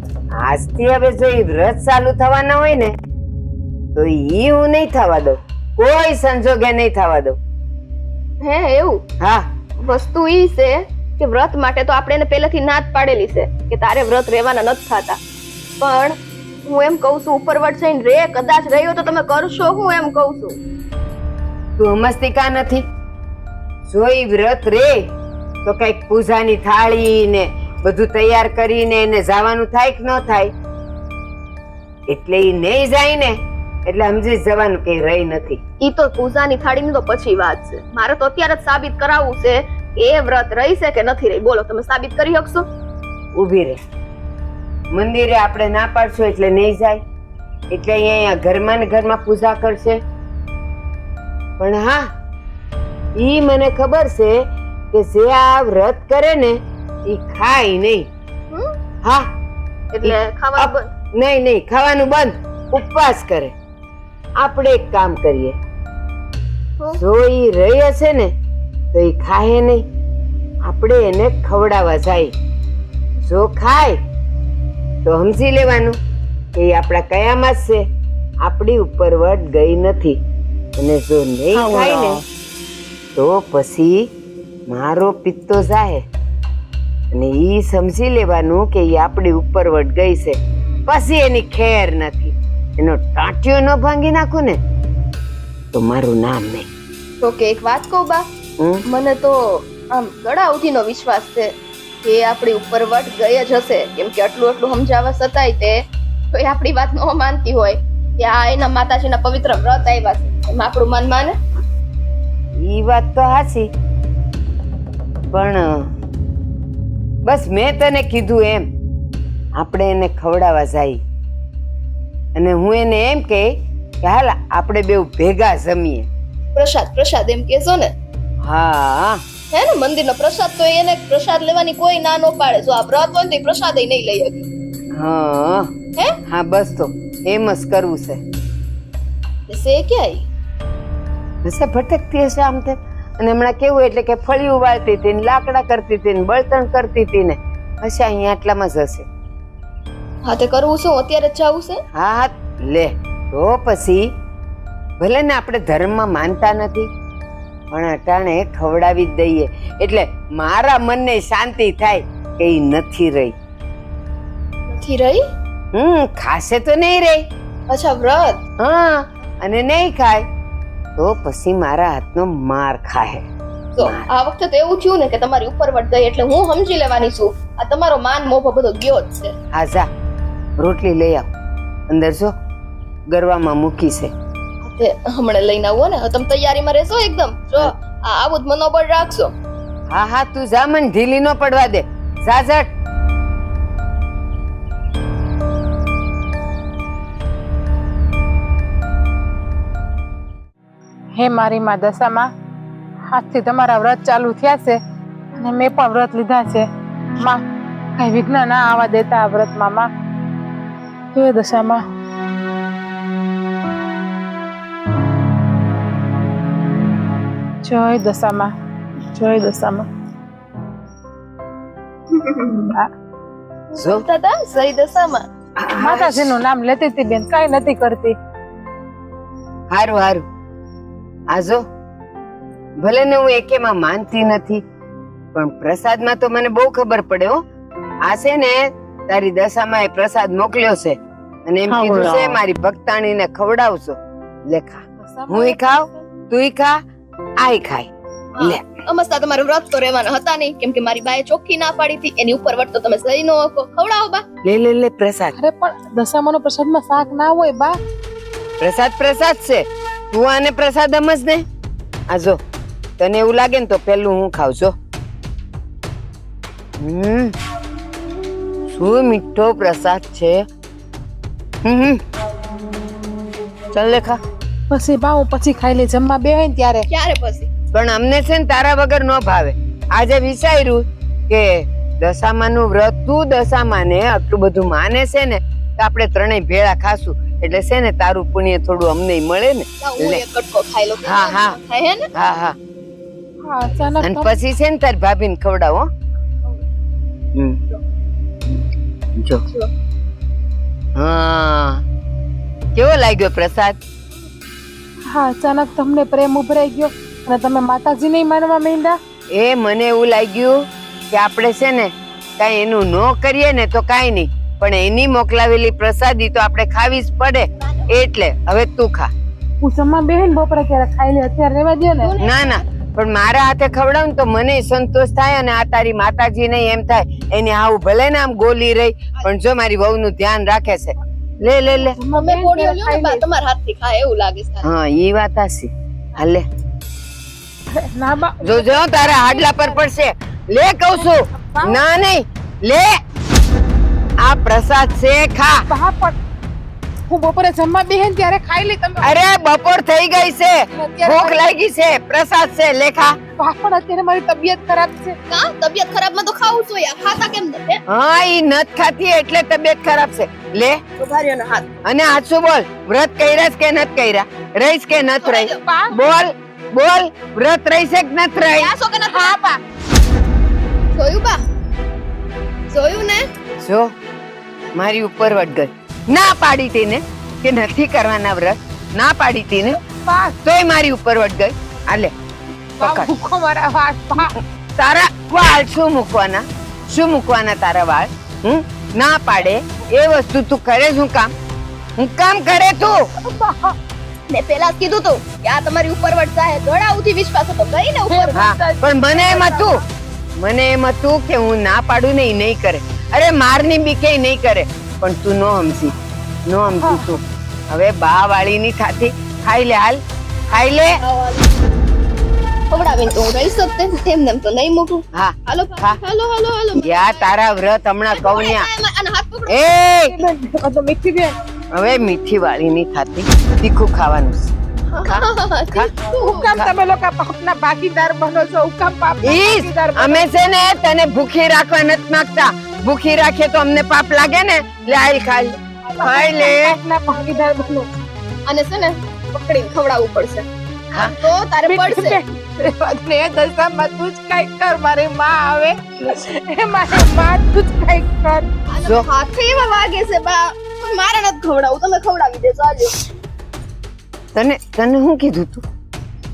આજથી હવે જો ઈ વ્રત ચાલુ થવાના હોય ને તો ઈ હું નહીં થવા દઉં, કોઈ સંજોગે નહીં થવા દઉં. હે એવું? હા, વસ્તુ ઈ છે કે વ્રત માટે તો આપણે એને પહેલેથી ના જ પાડેલી છે કે તારે વ્રત રહેવાના નથી થતા. પણ હું એમ કહું છું, ઉપરવટ થઈને રે, કદાચ રહ્યો તો તમે કરશો. હું એમ કહું છું, તું સમજતી કા નથી? જો ઈ વ્રત રે તો કઈક પૂજાની થાળી ને બધું તૈયાર કરીને એને જવાનું થાય કે ન થાય? એટલે ઈ નહીં જાય ને એટલે સમજી જવાનું કે રહી નથી. ઈ તો પૂજાની થાળીની તો પછી વાત છે. મારે તો અત્યારે જ સાબિત કરાવવું છે કે એ વ્રત રહી છે કે નથી રહી. બોલો, તમે સાબિત કરી શકશો? ઊભી રહે. મંદિરે આપણે ના પાડશું એટલે નહીં જાય, એટલે અહીંયા ઘરમાં ને ઘરમાં પૂજા કરશે. પણ હા, ઈ મને ખબર છે કે જે આ વ્રત કરે ને ઈ ખાય નહીં. હા, એટલે ખાવાનું બંધ? નહીં નહીં, ખાવાનું બંધ, ઉપવાસ કરે. આપણે એક કામ કરીએ, જો ઈ રહી હશે ને તો ઈ ખાય નહીં, આપણે એને ખવડાવવા જાય. જો ખાય તો સમજી લેવાનું કે ઈ આપણા કયામાં જ છે, આપણી ઉપરવટ ગઈ નથી. અને જો નહીં ખાય ને તો પછી મારો પિત્તો જાય અને ઈ સમજી લેવાનું કે ઈ આપણી ઉપરવટ ગઈ છે, પછી એની ખેર નથી. એનો ટાંટિયો ન ભાંગી નાખું ને તો મારું નામ નહીં. તો કે એક વાત કહું બા, મને તો આમ ગળા ઉઠીનો વિશ્વાસ છે કે આપણી ઉપરવટ ગઈ જ હશે. કેમ કે આટલું સમજાવવા છતાંય તે તો આપણી વાત ન માનતી હોય કે આ એના માતાજીના પવિત્ર વ્રત આવ્યા છે, એમાં આપણું મન માને? ઈ વાત તો હાચી, પણ બસ મેં તને કીધું એમ આપણે એને ખવડાવવા જાય. અને હું એને એમ કે હાલ આપણે બેઉ ભેગા જમીએ. પ્રસાદ પ્રસાદ એમ કેશો ને? હા હે ને મંદિરનો પ્રસાદ તો એને પ્રસાદ લેવાની કોઈ ના નો પાડે. જો આ વ્રત હોય ને તો પ્રસાદ નહીં લઈ શકે. હા હે હા બસ તો એમ જ કરવું છે. સે ક્યાંય હશે ભટકતી હશે આમ તેમ. અને હમણાં કેવું એટલે કે ફળિયું વાળતી હતી ને લાકડા કરતી હતી ને બળતણ કરતી હતી ને હશે અહીંયા આટલામાં જ હશે. હા તે કરવું શું અત્યારે જ જવું છે? હા હા લે તો પછી ભલે ને આપણે ધર્મમાં માનતા નથી પણ અટાણે ખવડાવી જ દઈએ એટલે મારા મનને શાંતિ થાય કે ઈ નથી રહી. નથી રહી? ખાશે તો નહીં રહી. અચ્છા વ્રત. હા અને નહીં ખાય તો પછી મારા હાથનો માર ખાય. તો આ વખતે તો એવું થયું ને કે તમારી ઉપર વટ ગઈ એટલે હું સમજી લેવાની છું આ તમારો માન મોભો બધો ગયો જ છે. હા જા રોટલી લઈ આવ અંદર જો ગરવામાં મૂકી છે. તે હમણાં લઈને આવો ને તમે તૈયારીમાં રહેશો એકદમ. જો આવું જ મનોબળ રાખશો. હા હા તું જા મને ઢીલી ન પડવા દે. જા ઝટ. હે મારી માં દશામાં, આજથી તમારા વ્રત ચાલુ થયા છે અને મેં પણ વ્રત લીધા છે. માં કઈ વિઘ્ન ના આવવા દેતા આ વ્રતમાં. માં હે દશામાં, જય દશામાં, જય દશામાં. જો દાદા સહી દશામાં માતાજીનું નામ લેતી હતી બેન, કઈ નથી કરતી. હારું હારું આજો ભલે ને હું એકેમાં માનતી નથી પણ પ્રસાદમાં તો મને બહુ ખબર પડે હો. આ છે ને તારી દશામાં એ પ્રસાદ મોકલ્યો છે અને એમ કીધું છે મારી ભક્તાણીને ખવડાવશો. લે ખા. હું ખાવ તું ખા આય ખાય. લે અમસ્તા તમારે વ્રત તો રહેવાના હતા નહીં કેમ કે મારી બાએ ચોખ્ખી ના પાડી હતી. એની ઉપર વટ તો તમે સહી નો આપો. ખવડાવો બા. લે લે લે પ્રસાદ. અરે પણ દશામાનો પ્રસાદમાં શાક ના હોય બા. પ્રસાદ પ્રસાદ છે. તું આને પ્રસાદ સમજ ને. આ જો તને એવું લાગે ને તો પેલું હું ખાવ છો. શું મીઠો પ્રસાદ છે. ચાલ લે ખા. પછી બા હું પછી ખાઈ લે જમવા બે હોય ને ત્યારે. ક્યારે પછી? પણ અમને છે ને તારા વગર ન ભાવે. આજે વિચાર્યું કે દશામાનું વ્રત તું દશામાને આટલું બધું માને છે ને તો આપણે ત્રણેય ભેળા ખાશું એટલે છે ને તારું પુણ્ય થોડું અમને મળે ને. હું એક કટકો ખાઈ લઉં. હા હા હે ને? હા હા હા અચાનક અને પછી છે ને તારી ભાભીને ખવડાવો. જો હા કેવો લાગ્યો પ્રસાદ? હા અચાનક તમને પ્રેમ ઉભરાઈ ગયો અને તમે માતાજી નહીં માનવા માંડ્યા. એ મને એવું લાગ્યું કે આપણે છે ને કઈ એનું ન કરીએ ને તો કાઈ નહીં પણ એની મોકલાવેલી પ્રસાદી તો આપણે ખાવી જ પડે. એટલે હવે તું ખા. હું જમવા બેહીને બપોરે ક્યારે ખાઈ લે અત્યારે રહેવા દો ને. ના ના પણ મારા હાથે ખવડાવ ને તો મને સંતોષ થાય અને આ તારી માતાજી ને એમ થાય એને આવું ભલે ને આમ ગોલી રહી પણ જો મારી વહુ નું ધ્યાન રાખે છે. લે લે લે. અમે પોડીઓ લ્યો ને બા તમારા હાથથી ખાય એવું લાગે છે. હા ઈ વાત હશે. હાલે ના બા જોજો તારા હાડલા પર પડશે. લે કહું છું. ના નહીં લે આ પ્રસાદ છે ખા. બા પણ હું બપોરે જમવા બેહીને ત્યારે ખાઈ લે તમે. અરે બપોર થઈ ગઈ છે ભૂખ લાગી છે પ્રસાદ છે લે ખા. બા પણ અત્યારે મારી તબિયત ખરાબ છે. કા તબિયત ખરાબ માં તો ખાવું જોઈએ. આ ખાતા કેમ નથી? હા ઈ નત ખાતી એટલે તબિયત ખરાબ છે. લે ઉભાર્યો ને હાથ. અને હાચું બોલ વ્રત કર્યા કે નત કર્યા? રહીશ કે નત રહી? બોલ બોલ વ્રત રહીશ કે નત રહી? આસો કે નથી? હા બા. જોયું બા? જોયું ને? જો મારી ઉપર વટ ગઈ. ના પાડી હતી ને કે નથી કરવાના વ્રત. ના પાડી હતી ને તોય મારી ઉપર વટ ગઈ. આલે બા પકડ. ભૂખો મારા હાથ. બા તારા વાળ શું મૂકવાના? શું મૂકવાના તારા વાળ? ના પાડે એ વસ્તુ તું કરે શું કામ? હું કામ કરે તું? ને પેલા જ કીધું તું કે આ તમારી ઉપર વટતા હે. ઘોડાઉથી વિશ્વાસ હતો ગઈ ને ઉપર. હા પણ મને એમ હતું કે હું ના પાડું ને ઈ નહીં કરે. અરે મારની બીકે નહીં કરે પણ તું નો સમજી તું. હવે બા વાળી ની થાતી ખાઈ લે. હાલ ખાઈ લે. ખવડાવીને તો હું રહી શકતે એમ નેમ તો નહીં મૂકું. હા હાલો હા. હાલો હાલો હાલો. યા તારા વ્રત હમણાં કૌન્યા. આને હાથ પકડો. એ તો મીઠી બેન હવે મીઠી વાળી ની થાતી તીખું ખાવાનું છે. હું કામ તમે લોકો પાપના ભાગીદાર બનો છો? હું કામ પાપના ઈશ, ભાગીદાર બનો? અમે છે ને તને ભૂખી રાખવા નથી માંગતા. ભૂખી રાખીએ તો અમને પાપ લાગે ને. લે આઈ ખાઈ લે. પાપના ભાગીદાર બનો. અને છે ને પકડીને ખવડાવવું પડશે હા. તો તારે પડશે. ને દશામાં તું જ કઈક કર. મારી માં આવે એ મારી માં તું જ કઈક કર. જો. હાથે એવા વાગે છે બા. મારે નથી ખવડાવું, તમે ખવડાવી દેજો. આજો તને તને શું કીધું તું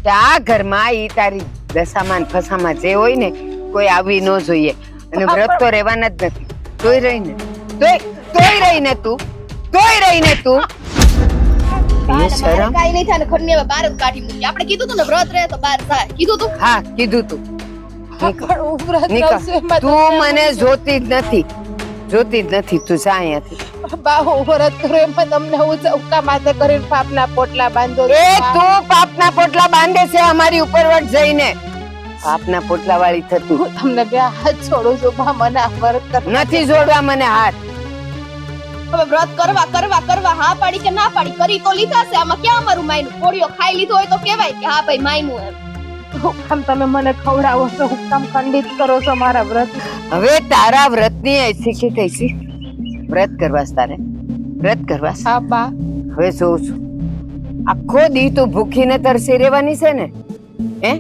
કે આ ઘરમાં ઈ તારી દશામાં ને ફસામાં જે હોય ને કોઈ આવી ન જોઈએ. અને વ્રત તો રહેવાના જ નથી. તોય રહીને તું એ શરમ. કાઈ નહીં થાય ને ઘરની હવે બહાર જ કાઢી મૂકી. આપણે કીધું તું ને વ્રત રહે તો બહાર થાય. કીધું તું. હા કીધું તું. પણ હું વ્રત નીકળ. રહું છું, એમાં તું તો મને જોતી જ નથી. તું જા અહીંયાથી. બા હું વ્રત કરું એમાં તમને હું ચૌકા માથે કરીને પાપના પોટલા બાંધો એ તું પાપના પોટલા બાંધે છે અમારી ઉપરવટ જઈને. પાપના પોટલા વાળી થતી હું તમને બે હાથ છોડું છું. બા મને આ વ્રત કર. નથી જોડવા મને હાથ. હવે વ્રત કરવા હા પાડી કે ના પાડી કરી તો લીધા છે. આમાં ક્યાં અમારું માયનું? કોળીઓ ખાઈ લીધો હોય તો કહેવાય કે હા ભાઈ માયનું એમ. હું કામ તમે મને ખવડાવો છો? હું કામ ખંડિત કરો છો મારા વ્રત? હવે તારા વ્રતની એસી કે તૈસી વ્રત કરવાસ તારે. વ્રત કરવાસ. હા બા. હવે જોઉં છું આખો દી તું ભૂખીને તરસી રહેવાની છે ને. હે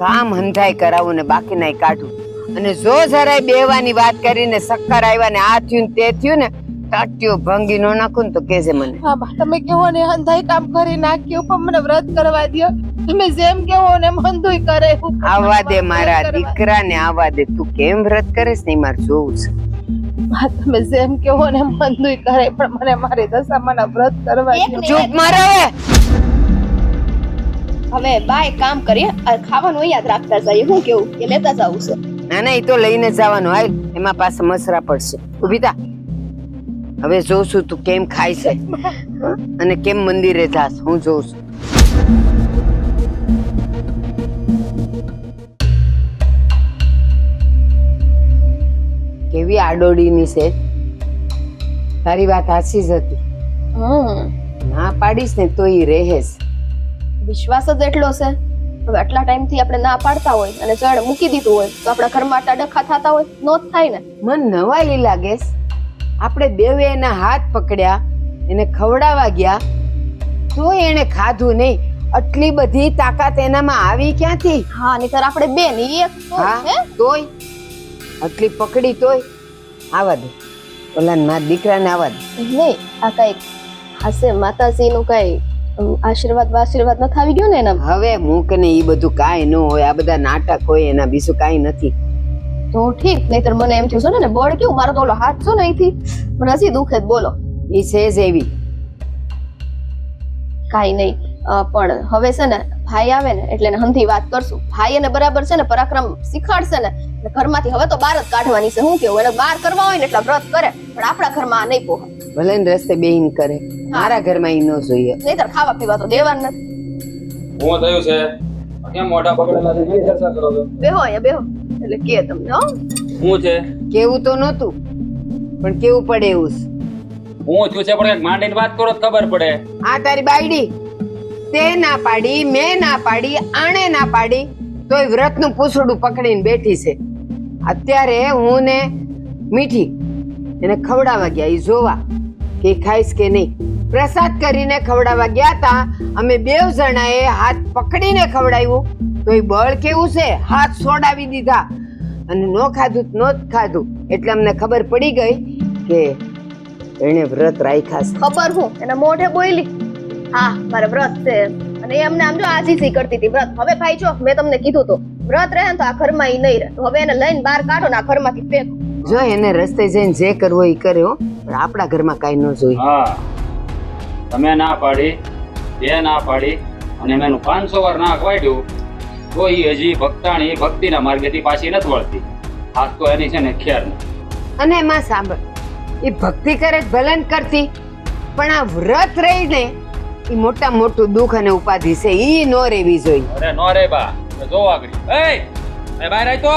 કામ હંધાઈ કરાવું ને બાકી નાય કાઢું. અને જો જરાય બેવાની વાત કરીને શક્કર આવ્યા ને આ થયું ને તે થયું ને ટાટ્યો ભંગી નો નાખું ને તો કેજે મને. હા બા તમે કેવો ને હંધાઈ કામ કરી નાખ્યું પણ મને વ્રત કરવા દ્યો. તમે જેમ કેવો ને મંદુય કરે. આવા દે મારા દીકરાને આવા દે. તું કેમ વ્રત કરેસ ને મારે જોવું છે. બા તમે જેમ કેવો ને મંદુય કરે પણ મને મારી દશામાં વ્રત કરવા દ્યો. ચૂપ મારો. હવે બા એક કામ કરીએ. આ ખાવાનું યાદ રાખતા જઈએ. હું કેવું કે લેતા જાવું છે? ના ના એ તો લઈને જવાનું. હાલ એમાં પાસે મસરા પડશે. ઉભી થા. હવે જોઉં છું તું કેમ ખાય છે અને કેમ મંદિરે જાસ. હું જોઉં છું. કેવી આડોડીની છે. તારી વાત સાચી જ હતી. ના પાડીશ ને તો ઈ રહેશ. વિશ્વાસ જ એટલો છે. હવે આટલા ટાઈમ થી આપણે ના પાડતા હોય અને જડ મૂકી દીધું હોય તો આપણા ઘરમાં આટલા ડખા થતા હોય નો જ થાય ને. મન નવાઈ લાગે. આપણે બેવે એના હાથ પકડ્યા એને ખવડાવવા ગયા તો એને ખાધું નહીં. આટલી બધી તાકાત એનામાં આવી ક્યાંથી? હા નહીતર આપણે બે ને એક તો, હા હે? તોય આટલી પકડી તોય આવા દે. ઓલા મારા દીકરાને આવા દે. નહીં આ કઈક હશે માતાજી નું કઈ આશીર્વાદ નથી આવી ગયો ને એના. હવે મૂક ને ઈ બધું કાંઈ ન હોય. આ બધા નાટક હોય એના, બીજું કાંઈ નથી. તો ઠીક. નહીતર મને એમ થયું છે ને બળ કેવું મારો તો ઓલો હાથ છો ને અહીંથી મને હજી દુખે જ. બોલો ઈ છે જ એવી. કાઈ નહીં. પણ હવે છે ને ભાઈ આવે ને એટલે એને હંધી વાત કરશું. ભાઈ એને બરાબર છે ને પરાક્રમ શીખાડશે ને એટલે ઘરમાંથી હવે તો બહાર જ કાઢવાની છે. હું કેવું એને બહાર કરવા હોય ને એટલા વ્રત કરે પણ આપણા ઘરમાં આ નહીં પોહે. ભલે ને રસ્તે બેહીન કરે. મારા ઘરમાં ઈ ન જોઈએ. નહીતર ખાવા પીવા તો દેવાનું નથી. હું થયું છે કેમ મોઢા પકડેલા છે? કેવી ચર્ચા કરો છો? બેહો અહીંયા બેહો એટલે કે તમને હો. હું છે કેવું તો નહોતું પણ કેવું પડે એવું છે. હું થયું છે પણ માંડીને વાત કરો તો ખબર પડે. આ તારી બાયડી તે ના પાડી, મેં ના પાડી, આણે ના પાડી તોય વ્રતનું પૂછડું પકડીને બેઠી છે. અત્યારે હું ને મીઠી એને ખવડાવવા ગયા. ઈ જોવા કે ખાઈશ કે નહીં. પ્રસાદ કરીને ખવડાવવા ગયા તા. અમે બેવ જણાએ હાથ પકડીને ખવડાવ્યું તોય બળ કેવું છે. હાથ છોડાવી દીધા અને નો ખાધું નો જ ખાધું. એટલે અમને ખબર પડી ગઈ કે એને વ્રત રાખ્યા છે. ખબર હું એના મોઢે બોલી હા મારે વ્રત છે અને એ અમને આમ જો આજીજી કરતી હતી વ્રત. હવે ભાઈ જો મેં તમને કીધું તો વ્રત રહે ને તો આ ઘરમાં ઈ નહીં રહે. તો હવે એને લઈને બહાર કાઢો ને આ ઘરમાંથી ફેંકો. જો એને રસ્તે જઈને જે કરવો એ કરે હો, પણ આપણા ઘરમાં કાંઈ ન જોઈએ. હા તમે ના પાડી, બે ના પાડી અને મેં 500 વાર ના ખવાડ્યું તો ઈ હજી ભક્તાણી ભક્તિના માર્ગેથી પાછી નથી વળતી. હાથ તો એની છે ને ખેર નથી. અને એમાં સાંભળ, એ ભક્તિ કરે જ ભલે ને કરતી પણ આ વ્રત રહીને એ મોટા મોટું દુઃખ અને ઉપાધિ છે ઈ નો રેવી જોઈએ. અરે નો રે બા જો આગળ એ બહાર આવી તો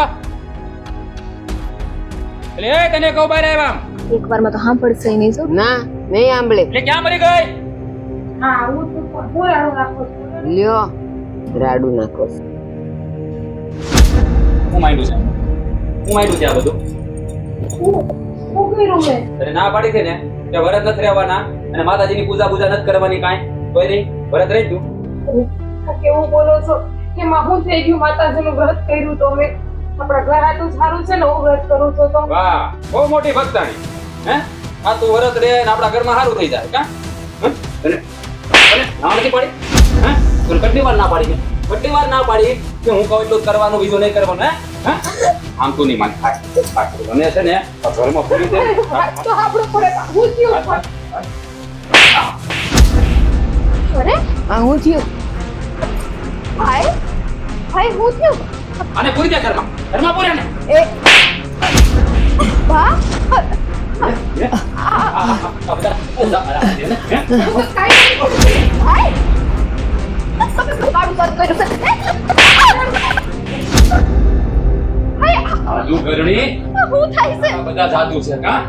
એટલે એ તને કહું બહાર આવ્યા આમ. એક વારમાં તો સાંભળશે નહીં. જો ના નહીં આંબળે. એટલે ક્યાં મરી ગઈ? હા હું તો પૂરાણું રાખું છું. લ્યો રાડુ નાખો છો. હું માંડ્યું છે આ બધું શું કર્યું મેં? તને ના પાડી છે ને કે વરત નથી રહેવાના અને માતાજીની પૂજા નથી કરવાની કાંઈ કોઈ નહીં વરત રહી તું આ કેવું બોલો છો? કે માં હું થઈ ગયું? માતાજીનું વ્રત કર્યું તો મેં. આપણા ઘર હાટું સારું છે ને હું વ્રત કરું છું તો. વાહ બહુ મોટી ભક્તાણી હે આ તું વરત રહે ને આપણા ઘરમાં સારું થઈ જાય કા તને ના નથી પાડી હે તું કેટલી વાર ના પાડી કે હું કહું એટલું જ કરવાનું બીજું નહીં કરવાનું હે આમ તું નહીં માને મને છે ને આ ઘરમાં પૂરી દે તો આપણું પડે હું થયું અરે આ હું થયું? ભાઈ ભાઈ હું થયું અને પૂરી દે ઘરમાં પૂરે ને એ બા ભાઈ તમે બગાડું કર્યું છે સાધુ ગરણી હું થાય છે આ બધા સાધુ છે કા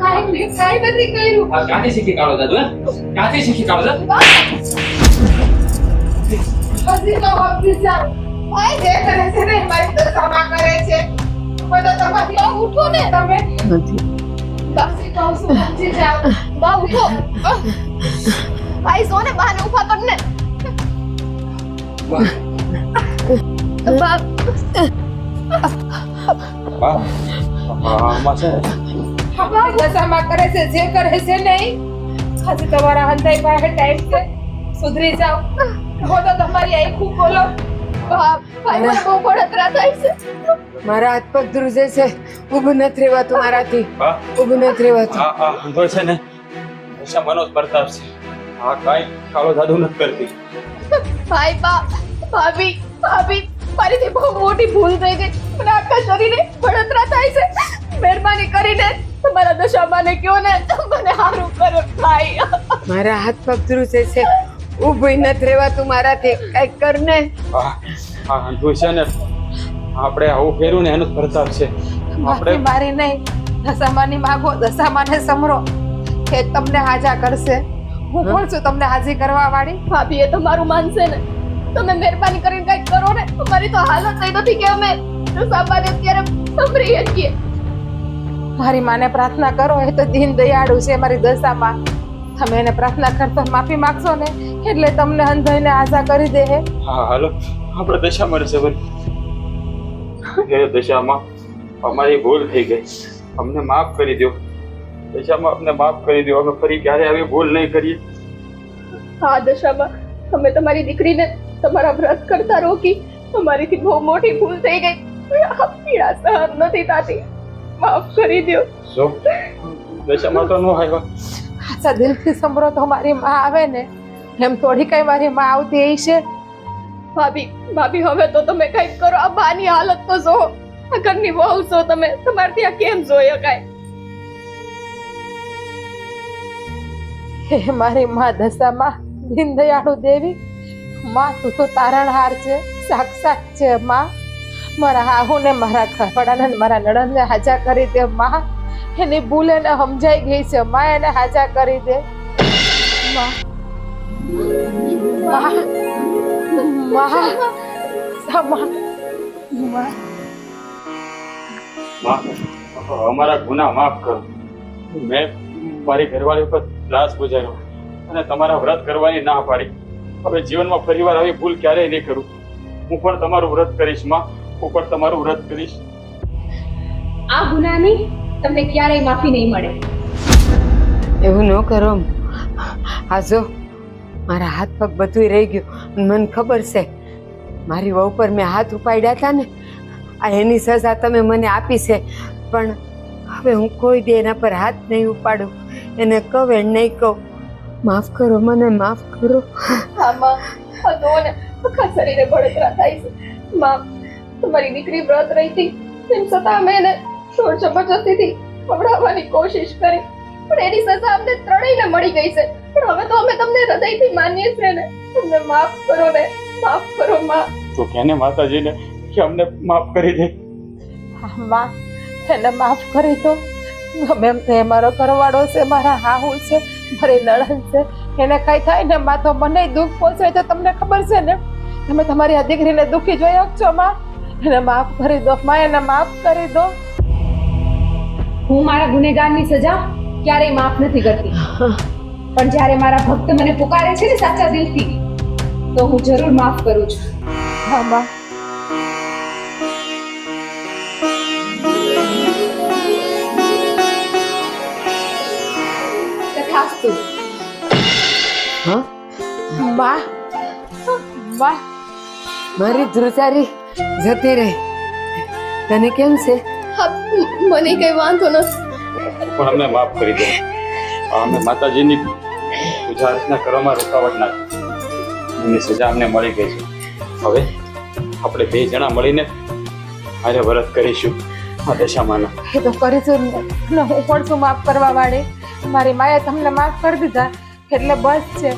કાંઈ નથી કર્યું. આ ક્યાંથી શીખી કાઢો સાધુ હે ક્યાંથી શીખી કાઢો પછી તો વાપરી જાઓ. ભાઈ જે કરે છે ને મારી દશામાં કરે છે. બધો તમારી ઉઠો ને તમે. નથી. પછી કહું છું સમજી જાઓ. બા ઉઠો ભાઈ જો ને બાને ઉભા કર ને બા આમાં છે આપણી દશામાં કરે છે જે કરે છે નહીં. હજી તમારા હંધાઈ પાસે ટાઈમ છે. સુધરી જાઓ. હો તો તમારી આંખું ખોલો. બા ભાઈ મને બહુ બળતરા થાય છે મારા હાથ પગ ધ્રુજે છે. ઊભું નથી રહેવાતું મારાથી. ઊભું નથી રહેવાતું. આ તો છે ને હંમેશા મનોજ પ્રતાપ છે આ કાંઈ કાળો જાદુ નથી કરતી ભાઈ બા ભાભી ભાભી મારીથી બહુ મોટી ભૂલ થઈ ગઈ મને આખા શરીરે બળતરા થાય છે મહેરબાની કરીને તમારા દશામાને કહો ને મને સારું કરે ભાઈ મારા હાથ પગ ધ્રુજે છે. ઊભું નથી રહેવાતું મારાથી. કઈક કર ને. આ અંધું છે ને આપણે આવું ફેર્યું ને એનું જ પ્રતાપ છે માફી મારી નહીં. દશામાની માગો દશામાને સમરો એ તમને હાજા કરશે. હું કોણ છું તમને હાજી કરવા વાળી? ભાભી એ તમારું માનશે ને તમે મહેરબાની કરીને કઈક કરો ને અમારી તો હાલત થઈ નથી કે અમે દશામાને અત્યારે સંભળી શકીએ મારી માને પ્રાર્થના કરો. એ તો દીન દયાળુ છે મારી દશામાં. તમે એને પ્રાર્થના કરતો માફી માંગશો ને એટલે તમને અંધાઈને આઝા કરી દે. હા હાલો આપણે દશામાં રહેશે એ દશામાં અમારી ભૂલ થઈ ગઈ અમને માફ કરી દો દશામાં અમને માફ કરી દો અમે ફરી ક્યારે આવી ભૂલ નહીં કરીએ આ દશામાં અમે તમારી દીકરીને તમારા વ્રત કરતા રોકી અમારીથી બહુ મોટી ભૂલ થઈ ગઈ આ પીડા સહન નથી થતી માફ કરી દો શું દશામાં તો ન આવ્યો આછા દિલથી સમરો તો મારી માં આવે ને એમ થોડી કઈ મારી માં આવતી એ છે. ભાભી ભાભી હવે તો તમે કઈક કરો આ બાની હાલત તો જો આ ઘરની વહુ છો તમે તમારે ત્યાં કેમ જોઈ શકાય હે મારી માં દશામાં દીન દયાળુ દેવી માં તું તો તારણહાર છે સાક્ષાત છે માં. મારા હાહુ ને મારા ઘરવાળાને ને મારા નણંદને હાજા કરી દે માં. એની ભૂલ એને સમજાઈ ગઈ છે માં એને હાજા કરી દે માં. માં માં માં માં અમારા ગુનાહ માફ કરો મેં મારી ઘરવાળી ઉપર ત્રાસ ગુજાર્યો અને તમારા વ્રત કરવાની ના પાડી હવે જીવનમાં ફરીવાર આવી ભૂલ ક્યારેય નહીં કરું હું પણ તમારું વ્રત કરીશ માં હું પણ તમારું વ્રત કરીશ આ ગુનાની તમને ક્યારેય માફી નહીં મળે. એવું ન કરો. આ જો મારા હાથ પગ બધું રહી ગયું. મને ખબર છે મારી વહુ પર મેં હાથ ઉપાડ્યા હતા ને આ એની સજા તમે મને આપી છે પણ હવે હું કોઈ દે એના પર હાથ નહીં ઉપાડું એને કહું નહીં કહું. માફ કરો મને માફ કરો. આમાં આ તો ને આખા શરીરે બળતરા થાય છે માં તમારી દીકરી વ્રત રહી હતી તેમ છતાં અમે એને જોર જબરજસ્તીથી ખવડાવવાની કોશિશ કરી પણ એની સજા અમને ત્રણેયને મળી ગઈ છે પણ હવે તો અમે તમને હૃદયથી માનીએ છીએ ને અમને માફ કરો ને માફ કરો માં. તો કેને માતાજીને કે અમને માફ કરી દે. માં એને માફ કરી દો. ગમે એમ તે મારો ઘરવાળો છે મારા હાહુ છે મારી નણંદ છે એને કઈ થાય ને માં તો મને દુઃખ પહોંચે તો તમને ખબર છે ને. તમે તમારી આ દીકરીને દુઃખી જોઈ શકશો માં? એને માફ કરી દો માં, એને માફ કરી દો. હું મારા ગુનેગારની સજા ક્યારેય માફ નથી કરતી, પણ જ્યારે મારા ભક્ત મને પુકારે છે ને સાચા દિલથી, તો હું જરૂર માફ કરું છું. હા માં. તથાસ્તુ. હા માં માં મારી ધ્રુજારી જતી રહી. તને કેમ છે? હા, મને કઈ વાંધો નથી. પણ અમને માફ કરી દો. અમે માતાજીની પૂજા અર્ચના કરવામાં રૂકાવટ ના એની સજા અમને મળી ગઈ છે. હવે આપણે બે જણા મળીને આરે વ્રત કરીશું આ દશામાના. એ તો કરીશું જ ને. હું પણ શું માફ કરવા વાળી? મારી માએ તમને માફ કરી દીધા એટલે બસ છે.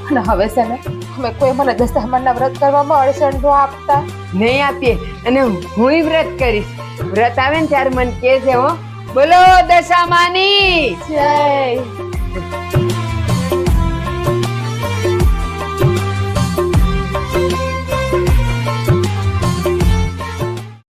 અને હવે છે ને અમે કોઈ મને દશામાના વ્રત કરવામાં અડચણ ન આપતા. નહીં આપીએ, અને હું વ્રત કરીશ. વ્રત આવે ને ત્યારે મને કહેજે હો. બોલો દશામાની જય